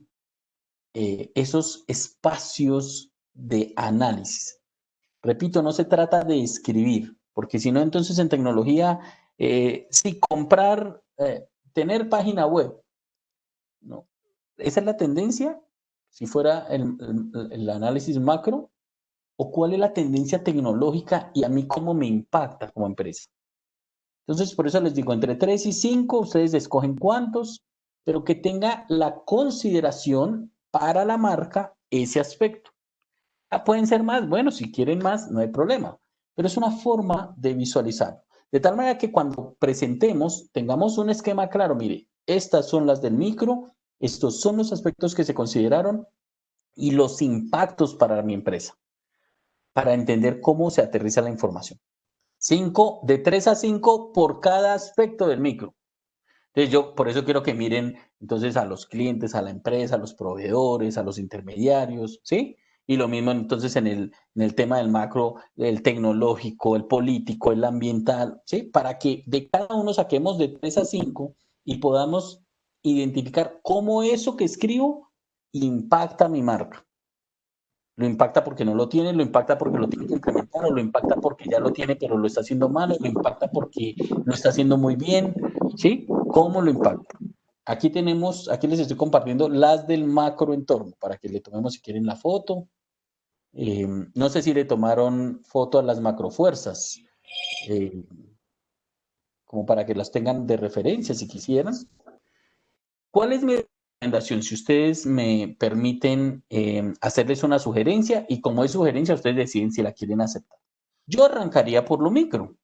esos espacios de análisis. Repito, no se trata de escribir, porque si no, entonces en tecnología, sí, comprar, tener página web, ¿no? Esa es la tendencia, si fuera el análisis macro, o cuál es la tendencia tecnológica y a mí cómo me impacta como empresa. Entonces, por eso les digo, entre 3 y 5, ustedes escogen cuántos, pero que tenga la consideración para la marca ese aspecto. Ah, pueden ser más, bueno, si quieren más, no hay problema, pero es una forma de visualizar. De tal manera que cuando presentemos, tengamos un esquema claro, mire, estas son las del micro, estos son los aspectos que se consideraron y los impactos para mi empresa, para entender cómo se aterriza la información. 5, de 3 a 5 por cada aspecto del micro. Entonces yo por eso quiero que miren entonces a los clientes, a la empresa, a los proveedores, a los intermediarios, ¿sí? Y lo mismo entonces en el tema del macro, el tecnológico, el político, el ambiental, ¿sí? Para que de cada uno saquemos de 3 a 5 y podamos identificar cómo eso que escribo impacta mi marca. Lo impacta porque no lo tiene, lo impacta porque lo tiene que implementar, o lo impacta porque ya lo tiene pero lo está haciendo mal, o lo impacta porque lo está haciendo muy bien, ¿sí? ¿Cómo lo impacta? Aquí tenemos, aquí les estoy compartiendo las del macro entorno, para que le tomemos si quieren la foto. No sé si le tomaron foto a las macrofuerzas, eh, como para que las tengan de referencia si quisieran. ¿Cuál es mi recomendación? Si ustedes me permiten hacerles una sugerencia y como es sugerencia, ustedes deciden si la quieren aceptar. Yo arrancaría por lo micro,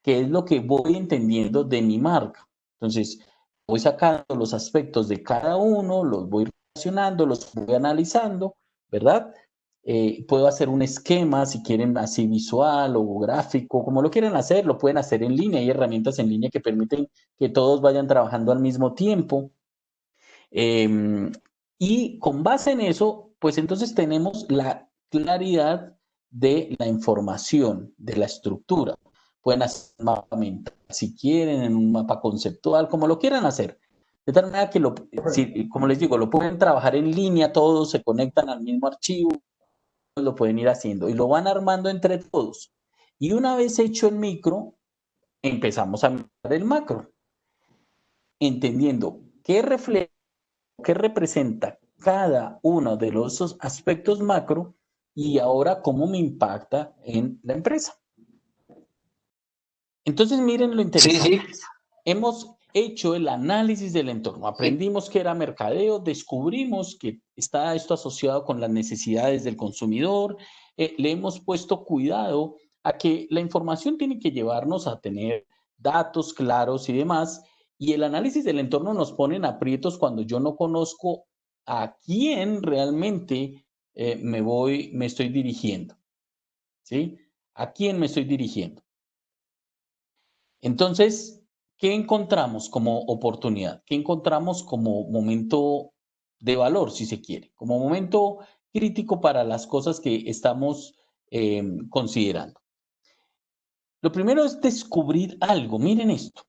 que es lo que voy entendiendo de mi marca. Entonces, voy sacando los aspectos de cada uno, los voy relacionando, los voy analizando, ¿verdad? Puedo hacer un esquema, si quieren, así visual o gráfico, como lo quieran hacer, lo pueden hacer en línea. Hay herramientas en línea que permiten que todos vayan trabajando al mismo tiempo. Y con base en eso, pues entonces tenemos la claridad de la información, de la estructura. Pueden hacer un mapa mental si quieren, en un mapa conceptual, como lo quieran hacer. De tal manera que, como les digo, lo pueden trabajar en línea, todos se conectan al mismo archivo, lo pueden ir haciendo y lo van armando entre todos. Y una vez hecho el micro, empezamos a mirar el macro, entendiendo qué refleja, qué representa cada uno de los aspectos macro y ahora cómo me impacta en la empresa. Entonces, miren lo interesante. Sí, sí. Hemos hecho el análisis del entorno, aprendimos que era mercadeo, descubrimos que está esto asociado con las necesidades del consumidor, le hemos puesto cuidado a que la información tiene que llevarnos a tener datos claros y demás, y el análisis del entorno nos pone en aprietos cuando yo no conozco a quién realmente me estoy dirigiendo, ¿sí? ¿A quién me estoy dirigiendo? Entonces, ¿qué encontramos como oportunidad? ¿Qué encontramos como momento de valor, si se quiere? Como momento crítico para las cosas que estamos considerando. Lo primero es descubrir algo. Miren esto.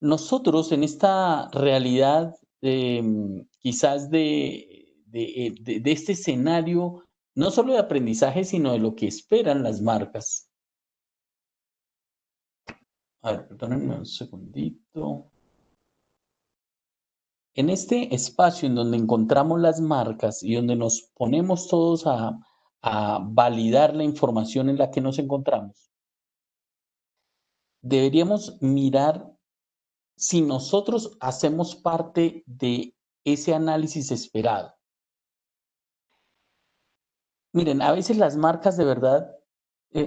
Nosotros en esta realidad quizás de este escenario, no solo de aprendizaje, sino de lo que esperan las marcas. A ver, perdónenme un segundito. En este espacio en donde encontramos las marcas y donde nos ponemos todos a validar la información en la que nos encontramos, deberíamos mirar si nosotros hacemos parte de ese análisis esperado. Miren, a veces las marcas de verdad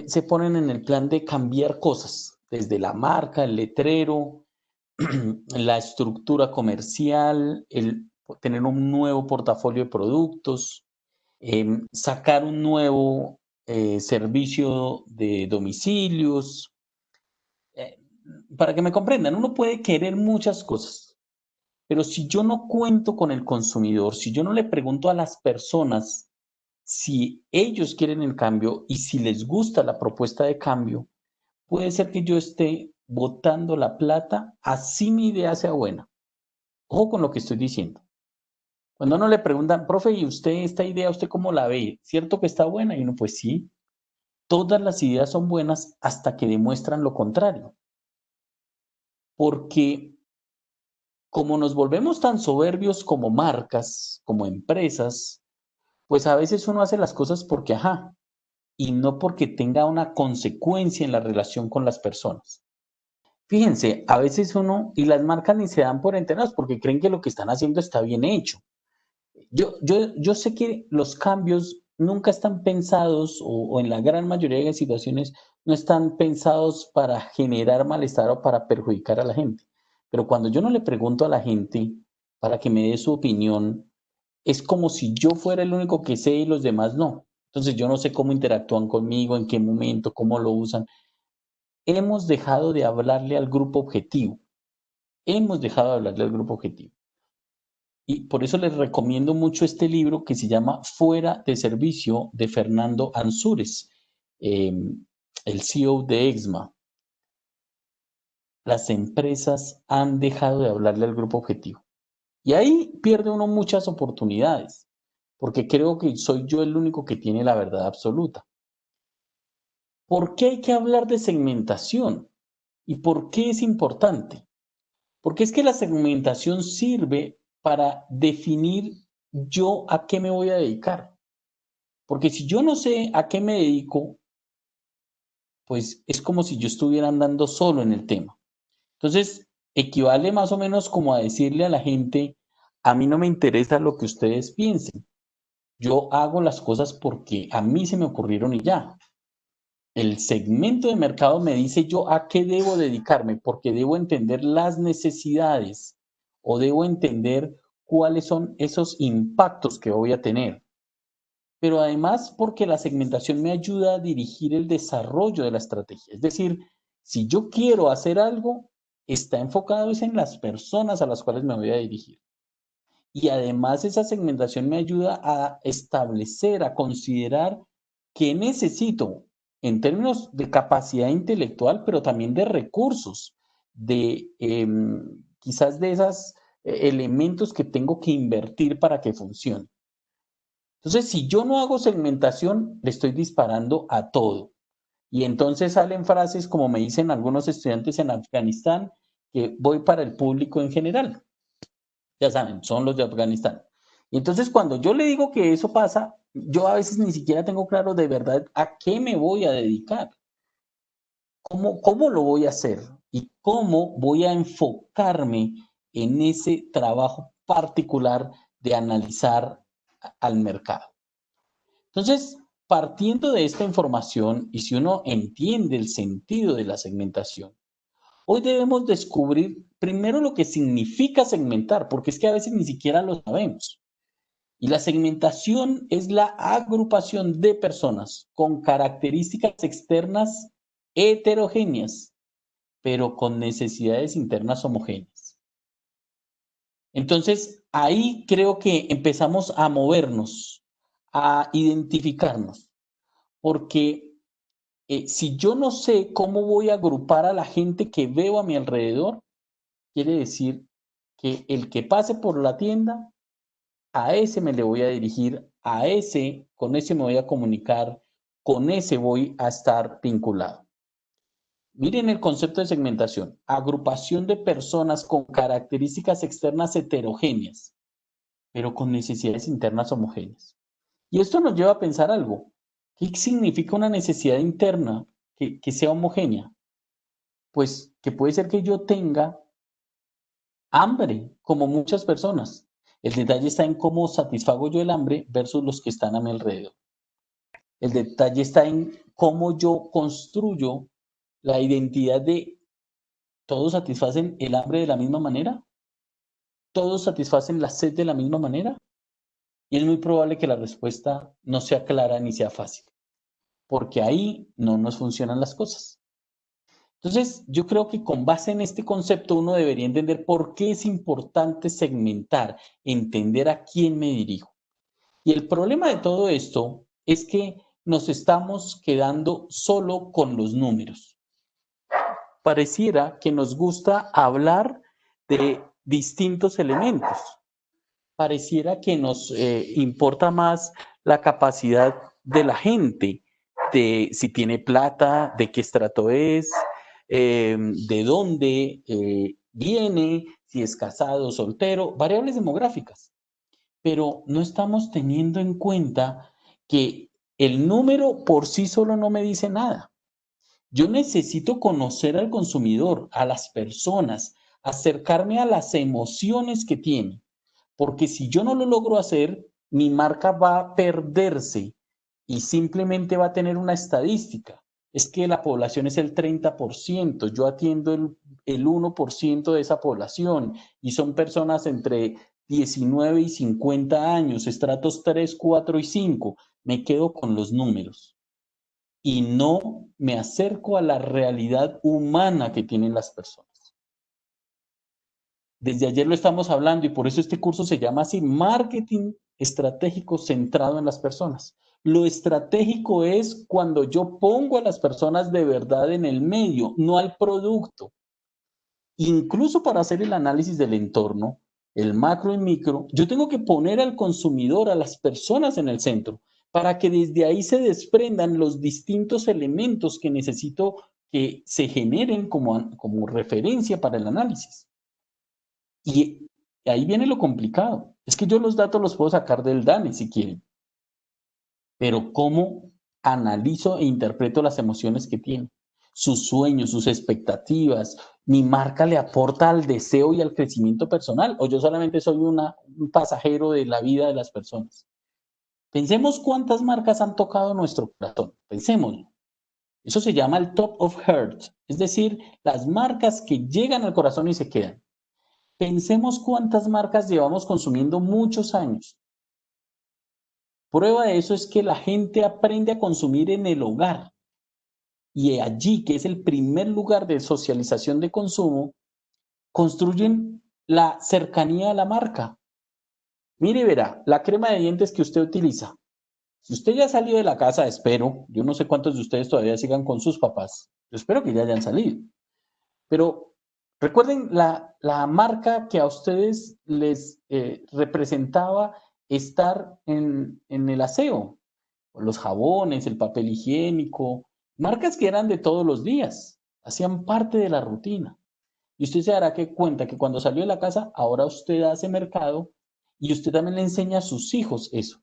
se ponen en el plan de cambiar cosas, desde la marca, el letrero, la estructura comercial, el tener un nuevo portafolio de productos, sacar un nuevo servicio de domicilios. Eh, para que me comprendan, uno puede querer muchas cosas, pero si yo no cuento con el consumidor, si yo no le pregunto a las personas si ellos quieren el cambio y si les gusta la propuesta de cambio, puede ser que yo esté botando la plata así mi idea sea buena. Ojo con lo que estoy diciendo. Cuando uno le preguntan, profe, ¿y usted esta idea, usted cómo la ve? ¿Cierto que está buena? Y uno, pues sí, todas las ideas son buenas hasta que demuestran lo contrario. Porque como nos volvemos tan soberbios como marcas, como empresas, pues a veces uno hace las cosas porque, ajá, y no porque tenga una consecuencia en la relación con las personas. Fíjense, a veces uno, y las marcas ni se dan por enterados porque creen que lo que están haciendo está bien hecho. Yo sé que los cambios nunca están pensados, o en la gran mayoría de situaciones, no están pensados para generar malestar o para perjudicar a la gente. Pero cuando yo no le pregunto a la gente para que me dé su opinión, es como si yo fuera el único que sé y los demás no. Entonces yo no sé cómo interactúan conmigo, en qué momento, cómo lo usan. Hemos dejado de hablarle al grupo objetivo. Hemos dejado de hablarle al grupo objetivo. Y por eso les recomiendo mucho este libro que se llama Fuera de Servicio de Fernando Ansúrez, el CEO de Exma. Las empresas han dejado de hablarle al grupo objetivo. Y ahí pierde uno muchas oportunidades, porque creo que soy yo el único que tiene la verdad absoluta. ¿Por qué hay que hablar de segmentación? ¿Y por qué es importante? Porque es que la segmentación sirve para definir yo a qué me voy a dedicar. Porque si yo no sé a qué me dedico, pues es como si yo estuviera andando solo en el tema. Entonces, equivale más o menos como a decirle a la gente, a mí no me interesa lo que ustedes piensen. Yo hago las cosas porque a mí se me ocurrieron y ya. El segmento de mercado me dice yo a qué debo dedicarme, porque debo entender las necesidades o debo entender cuáles son esos impactos que voy a tener. Pero además porque la segmentación me ayuda a dirigir el desarrollo de la estrategia. Es decir, si yo quiero hacer algo, está enfocado es en las personas a las cuales me voy a dirigir. Y además esa segmentación me ayuda a establecer, a considerar qué necesito en términos de capacidad intelectual, pero también de recursos, de quizás de esos elementos que tengo que invertir para que funcione. Entonces, si yo no hago segmentación, le estoy disparando a todo. Y entonces salen frases como me dicen algunos estudiantes en Afganistán, que voy para el público en general. Ya saben, son los de Afganistán. Y entonces cuando yo le digo que eso pasa, yo a veces ni siquiera tengo claro de verdad a qué me voy a dedicar, cómo lo voy a hacer y cómo voy a enfocarme en ese trabajo particular de analizar al mercado. Entonces, partiendo de esta información y si uno entiende el sentido de la segmentación, hoy debemos descubrir primero lo que significa segmentar, porque es que a veces ni siquiera lo sabemos. Y la segmentación es la agrupación de personas con características externas heterogéneas, pero con necesidades internas homogéneas. Entonces, ahí creo que empezamos a movernos, a identificarnos, porque si yo no sé cómo voy a agrupar a la gente que veo a mi alrededor, quiere decir que el que pase por la tienda, a ese me le voy a dirigir, con ese me voy a comunicar, con ese voy a estar vinculado. Miren el concepto de segmentación, agrupación de personas con características externas heterogéneas, pero con necesidades internas homogéneas. Y esto nos lleva a pensar algo. ¿Qué significa una necesidad interna que sea homogénea? Pues que puede ser que yo tenga hambre, como muchas personas. El detalle está en cómo satisfago yo el hambre versus los que están a mi alrededor. El detalle está en cómo yo construyo la identidad de todos satisfacen el hambre de la misma manera, todos satisfacen la sed de la misma manera. Y es muy probable que la respuesta no sea clara ni sea fácil, porque ahí no nos funcionan las cosas. Entonces, yo creo que con base en este concepto uno debería entender por qué es importante segmentar, entender a quién me dirijo. Y el problema de todo esto es que nos estamos quedando solo con los números. Pareciera que nos gusta hablar de distintos elementos. Pareciera que nos importa más la capacidad de la gente, de si tiene plata, de qué estrato es, de dónde viene, si es casado o soltero, variables demográficas. Pero no estamos teniendo en cuenta que el número por sí solo no me dice nada. Yo necesito conocer al consumidor, a las personas, acercarme a las emociones que tiene, porque si yo no lo logro hacer, mi marca va a perderse y simplemente va a tener una estadística. Es que la población es el 30%, yo atiendo el 1% de esa población y son personas entre 19 y 50 años, estratos 3, 4 y 5. Me quedo con los números y no me acerco a la realidad humana que tienen las personas. Desde ayer lo estamos hablando y por eso este curso se llama así, marketing estratégico centrado en las personas. Lo estratégico es cuando yo pongo a las personas de verdad en el medio, no al producto. Incluso para hacer el análisis del entorno, el macro y micro, yo tengo que poner al consumidor, a las personas en el centro, para que desde ahí se desprendan los distintos elementos que necesito que se generen como referencia para el análisis. Y ahí viene lo complicado. Es que yo los datos los puedo sacar del DANE si quieren, pero ¿cómo analizo e interpreto las emociones que tiene? Sus sueños, sus expectativas. ¿Mi marca le aporta al deseo y al crecimiento personal? ¿O yo solamente soy un pasajero de la vida de las personas? Pensemos cuántas marcas han tocado nuestro corazón. Pensémoslo. Eso se llama el top of heart, es decir, las marcas que llegan al corazón y se quedan. Pensemos cuántas marcas llevamos consumiendo muchos años. Prueba de eso es que la gente aprende a consumir en el hogar. Y allí, que es el primer lugar de socialización de consumo, construyen la cercanía a la marca. Mire, verá, la crema de dientes que usted utiliza. Si usted ya salió de la casa, espero, yo no sé cuántos de ustedes todavía sigan con sus papás, yo espero que ya hayan salido, pero recuerden la marca que a ustedes les representaba estar en el aseo, los jabones, el papel higiénico, marcas que eran de todos los días, hacían parte de la rutina. Y usted se dará cuenta que cuando salió de la casa, ahora usted hace mercado y usted también le enseña a sus hijos eso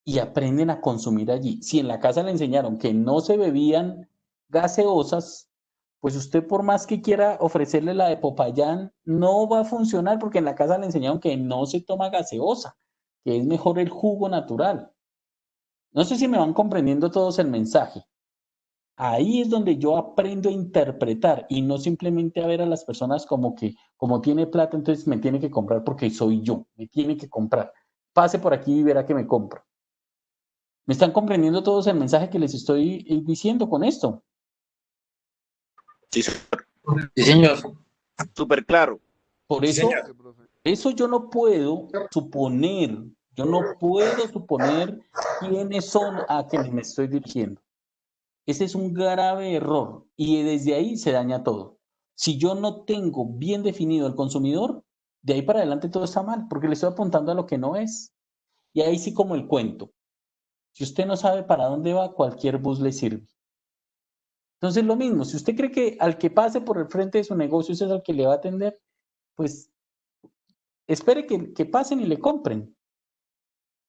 y aprenden a consumir allí. Si en la casa le enseñaron que no se bebían gaseosas, pues usted por más que quiera ofrecerle la de Popayán, no va a funcionar porque en la casa le enseñaron que no se toma gaseosa, que es mejor el jugo natural. No sé si me van comprendiendo todos el mensaje. Ahí es donde yo aprendo a interpretar y no simplemente a ver a las personas como que, como tiene plata, entonces me tiene que comprar porque soy yo, me tiene que comprar. Pase por aquí y verá que me compro. ¿Me están comprendiendo todos el mensaje que les estoy diciendo con esto? Sí, señor. Súper claro. Por Sí, eso, señor. eso yo no puedo suponer quiénes son a quienes me estoy dirigiendo. Ese es un grave error y desde ahí se daña todo. Si yo no tengo bien definido al consumidor, de ahí para adelante todo está mal, porque le estoy apuntando a lo que no es. Y ahí sí como el cuento. Si usted no sabe para dónde va, cualquier bus le sirve. Entonces lo mismo, si usted cree que al que pase por el frente de su negocio ese es el que le va a atender, pues espere que pasen y le compren.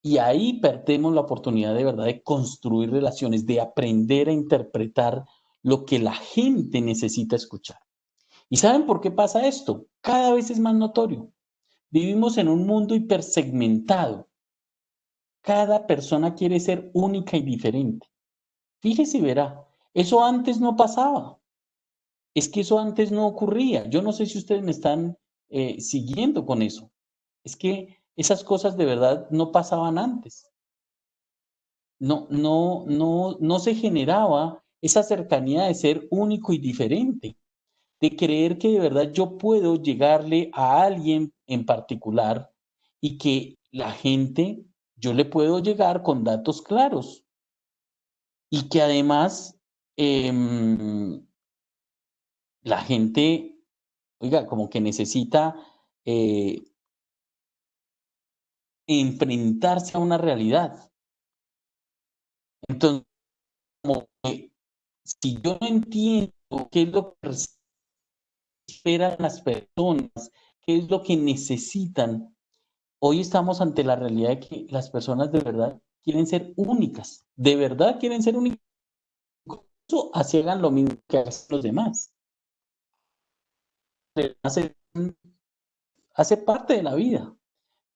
Y ahí perdemos la oportunidad de verdad de construir relaciones, de aprender a interpretar lo que la gente necesita escuchar. ¿Y saben por qué pasa esto? Cada vez es más notorio. Vivimos en un mundo hipersegmentado. Cada persona quiere ser única y diferente. Fíjese y verá, eso antes no pasaba. Es que eso antes no ocurría. Yo no sé si ustedes me están siguiendo con eso. Es que esas cosas de verdad no pasaban antes. No se generaba esa cercanía de ser único y diferente, de creer que de verdad yo puedo llegarle a alguien en particular y que la gente, yo le puedo llegar con datos claros y que además la gente, oiga, como que necesita eh, enfrentarse a una realidad. Entonces, como que si yo no entiendo qué es lo que esperan las personas, qué es lo que necesitan, hoy estamos ante la realidad de que las personas de verdad quieren ser únicas, de verdad quieren ser únicas, así hagan lo mismo que hacen los demás. Hace, hace parte de la vida.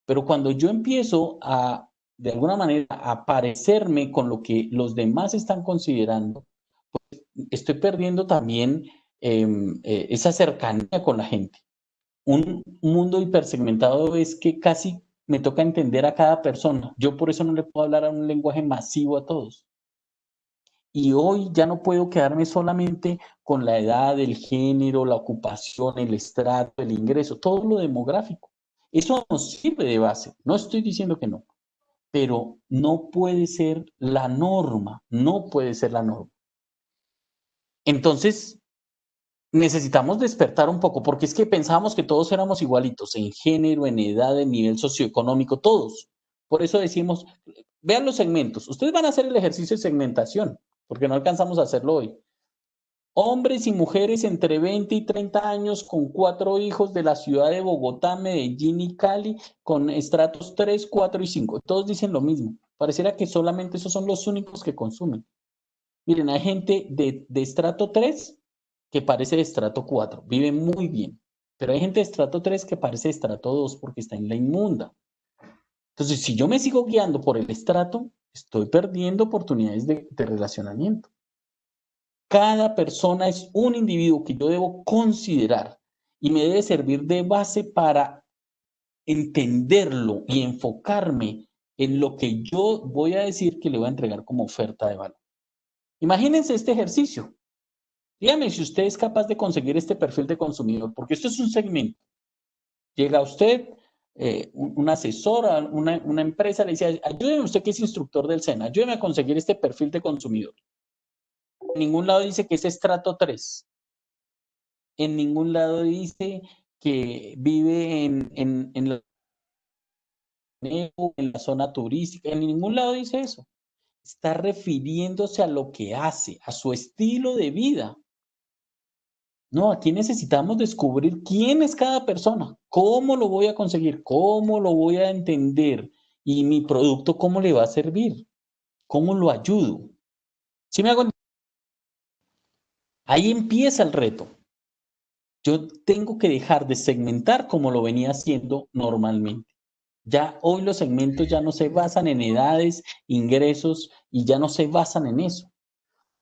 Pero cuando yo empiezo a, de alguna manera, a parecerme con lo que los demás están considerando, pues estoy perdiendo también esa cercanía con la gente. Un mundo hipersegmentado es que casi me toca entender a cada persona. Yo por eso no le puedo hablar a un lenguaje masivo a todos. Y hoy ya no puedo quedarme solamente con la edad, el género, la ocupación, el estrato, el ingreso, todo lo demográfico. Eso nos sirve de base. No estoy diciendo que no, pero no puede ser la norma, no puede ser la norma. Entonces, necesitamos despertar un poco, porque es que pensábamos que todos éramos igualitos en género, en edad, en nivel socioeconómico, todos. Por eso decimos, vean los segmentos. Ustedes van a hacer el ejercicio de segmentación, porque no alcanzamos a hacerlo hoy. Hombres y mujeres entre 20 y 30 años con 4 hijos de la ciudad de Bogotá, Medellín y Cali, con estratos 3, 4 y 5. Todos dicen lo mismo. Pareciera que solamente esos son los únicos que consumen. Miren, hay gente de estrato 3 que parece de estrato 4, vive muy bien. Pero hay gente de estrato 3 que parece de estrato 2 porque está en la inmunda. Entonces, si yo me sigo guiando por el estrato, estoy perdiendo oportunidades de relacionamiento. Cada persona es un individuo que yo debo considerar y me debe servir de base para entenderlo y enfocarme en lo que yo voy a decir que le voy a entregar como oferta de valor. Imagínense este ejercicio. Dígame si usted es capaz de conseguir este perfil de consumidor, porque esto es un segmento. Llega usted, una asesora, una empresa, le dice, ayúdeme usted que es instructor del SENA, ayúdeme a conseguir este perfil de consumidor. En ningún lado dice que es estrato 3. En ningún lado dice que vive en la zona turística. En ningún lado dice eso. Está refiriéndose a lo que hace, a su estilo de vida. No, aquí necesitamos descubrir quién es cada persona, cómo lo voy a conseguir, cómo lo voy a entender y mi producto cómo le va a servir, cómo lo ayudo. ¿Sí me hago entender? Ahí empieza el reto. Yo tengo que dejar de segmentar como lo venía haciendo normalmente. Ya hoy los segmentos ya no se basan en edades, ingresos y ya no se basan en eso.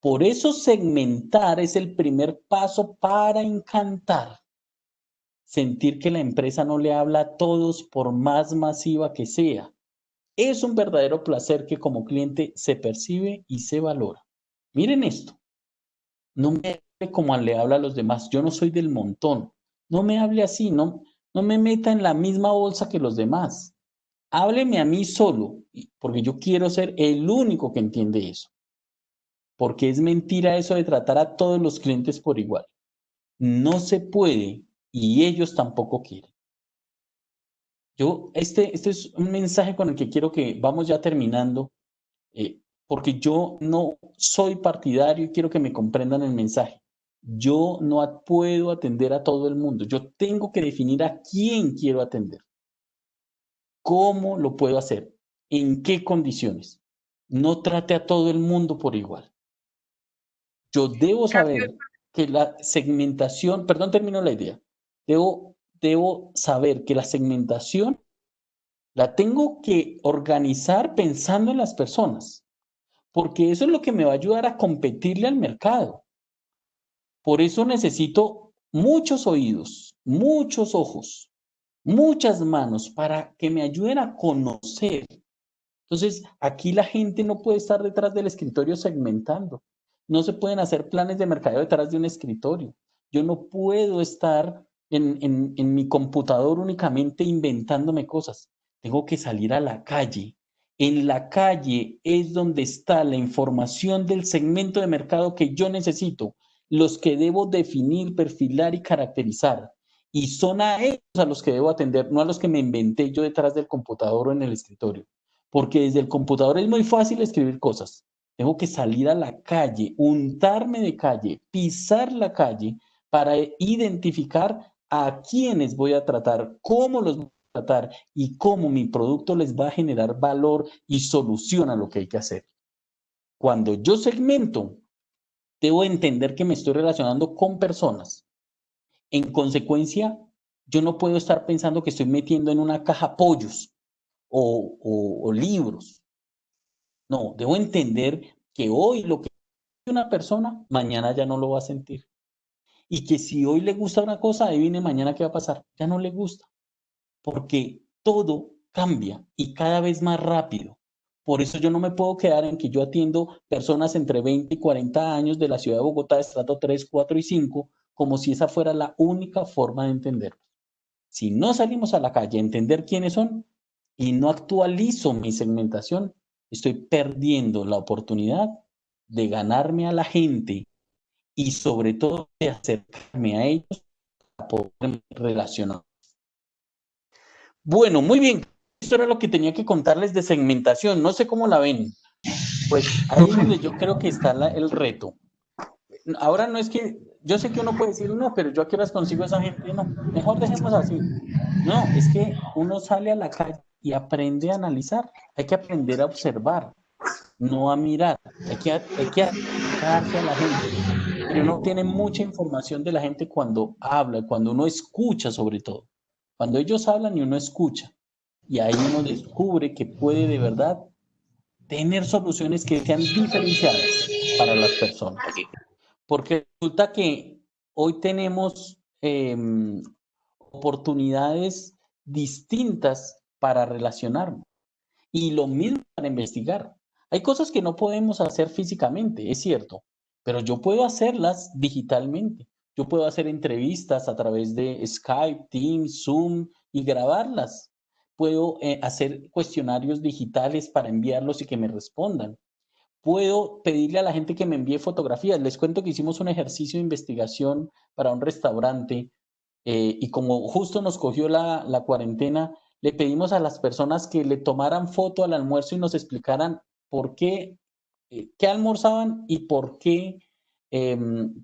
Por eso segmentar es el primer paso para encantar. Sentir que la empresa no le habla a todos por más masiva que sea. Es un verdadero placer que como cliente se percibe y se valora. Miren esto. No me hable como le habla a los demás. Yo no soy del montón. No me hable así. No me meta en la misma bolsa que los demás. Hábleme a mí solo, porque yo quiero ser el único que entiende eso. Porque es mentira eso de tratar a todos los clientes por igual. No se puede y ellos tampoco quieren. Este es un mensaje con el que quiero que vamos ya terminando, porque yo no soy partidario y quiero que me comprendan el mensaje. Yo no puedo atender a todo el mundo. Yo tengo que definir a quién quiero atender. ¿Cómo lo puedo hacer? ¿En qué condiciones? No trate a todo el mundo por igual. Yo debo saber que la segmentación, perdón, termino la idea. Debo saber que la segmentación la tengo que organizar pensando en las personas, porque eso es lo que me va a ayudar a competirle al mercado. Por eso necesito muchos oídos, muchos ojos, muchas manos para que me ayuden a conocer. Entonces, aquí la gente no puede estar detrás del escritorio segmentando. No se pueden hacer planes de mercadeo detrás de un escritorio. Yo no puedo estar en mi computador únicamente inventándome cosas. Tengo que salir a la calle. En la calle es donde está la información del segmento de mercado que yo necesito, los que debo definir, perfilar y caracterizar. Y son a ellos a los que debo atender, no a los que me inventé yo detrás del computador o en el escritorio. Porque desde el computador es muy fácil escribir cosas. Tengo que salir a la calle, untarme de calle, pisar la calle para identificar a quiénes voy a tratar, cómo los voy a tratar y cómo mi producto les va a generar valor y solución a lo que hay que hacer. Cuando yo segmento, debo entender que me estoy relacionando con personas. En consecuencia, yo no puedo estar pensando que estoy metiendo en una caja pollos o libros. No, debo entender que hoy lo que hace una persona, mañana ya no lo va a sentir. Y que si hoy le gusta una cosa, adivine mañana qué va a pasar. Ya no le gusta. Porque todo cambia y cada vez más rápido. Por eso yo no me puedo quedar en que yo atiendo personas entre 20 y 40 años de la ciudad de Bogotá, estrato 3, 4 y 5, como si esa fuera la única forma de entenderlos. Si no salimos a la calle a entender quiénes son y no actualizo mi segmentación, estoy perdiendo la oportunidad de ganarme a la gente y sobre todo de acercarme a ellos para poder relacionar. Bueno, muy bien. Esto era lo que tenía que contarles de segmentación. No sé cómo la ven. Pues ahí es donde yo creo que está el reto. Ahora no es que, yo sé que uno puede decir, no, pero yo a qué horas consigo a esa gente. No, mejor dejemos así. No, es que uno sale a la calle y aprende a analizar. Hay que aprender a observar, no a mirar. Hay que acercarse a la gente. Pero uno tiene mucha información de la gente cuando habla, cuando uno escucha sobre todo. Cuando ellos hablan y uno escucha. Y ahí uno descubre que puede de verdad tener soluciones que sean diferenciadas para las personas. Porque resulta que hoy tenemos oportunidades distintas para relacionarnos y lo mismo para investigar. Hay cosas que no podemos hacer físicamente, es cierto, pero yo puedo hacerlas digitalmente. Yo puedo hacer entrevistas a través de Skype, Teams, Zoom y grabarlas. Puedo hacer cuestionarios digitales para enviarlos y que me respondan. Puedo pedirle a la gente que me envíe fotografías. Les cuento que hicimos un ejercicio de investigación para un restaurante y como justo nos cogió la cuarentena, le pedimos a las personas que le tomaran foto al almuerzo y nos explicaran por qué almorzaban y por qué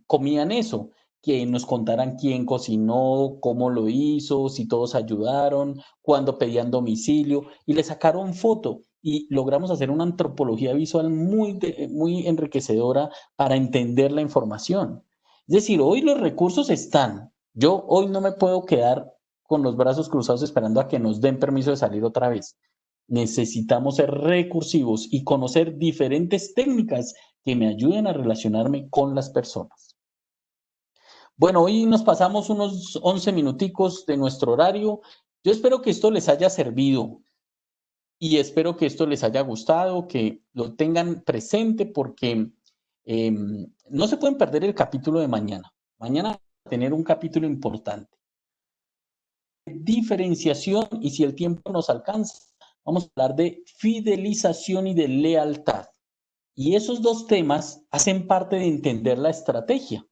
comían eso, que nos contaran quién cocinó, cómo lo hizo, si todos ayudaron, cuándo pedían domicilio y le sacaron foto y logramos hacer una antropología visual muy enriquecedora para entender la información. Es decir, hoy los recursos están. Yo hoy no me puedo quedar con los brazos cruzados esperando a que nos den permiso de salir otra vez. Necesitamos ser recursivos y conocer diferentes técnicas que me ayuden a relacionarme con las personas. Bueno, hoy nos pasamos unos 11 minuticos de nuestro horario. Yo espero que esto les haya servido y espero que esto les haya gustado, que lo tengan presente porque no se pueden perder el capítulo de mañana. Mañana vamos a tener un capítulo importante. Diferenciación y si el tiempo nos alcanza, vamos a hablar de fidelización y de lealtad. Y esos dos temas hacen parte de entender la estrategia.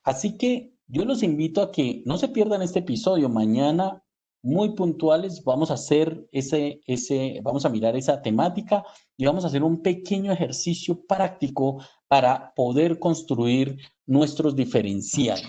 Así que yo los invito a que no se pierdan este episodio. Mañana, muy puntuales, vamos a hacer vamos a mirar esa temática y vamos a hacer un pequeño ejercicio práctico para poder construir nuestros diferenciales.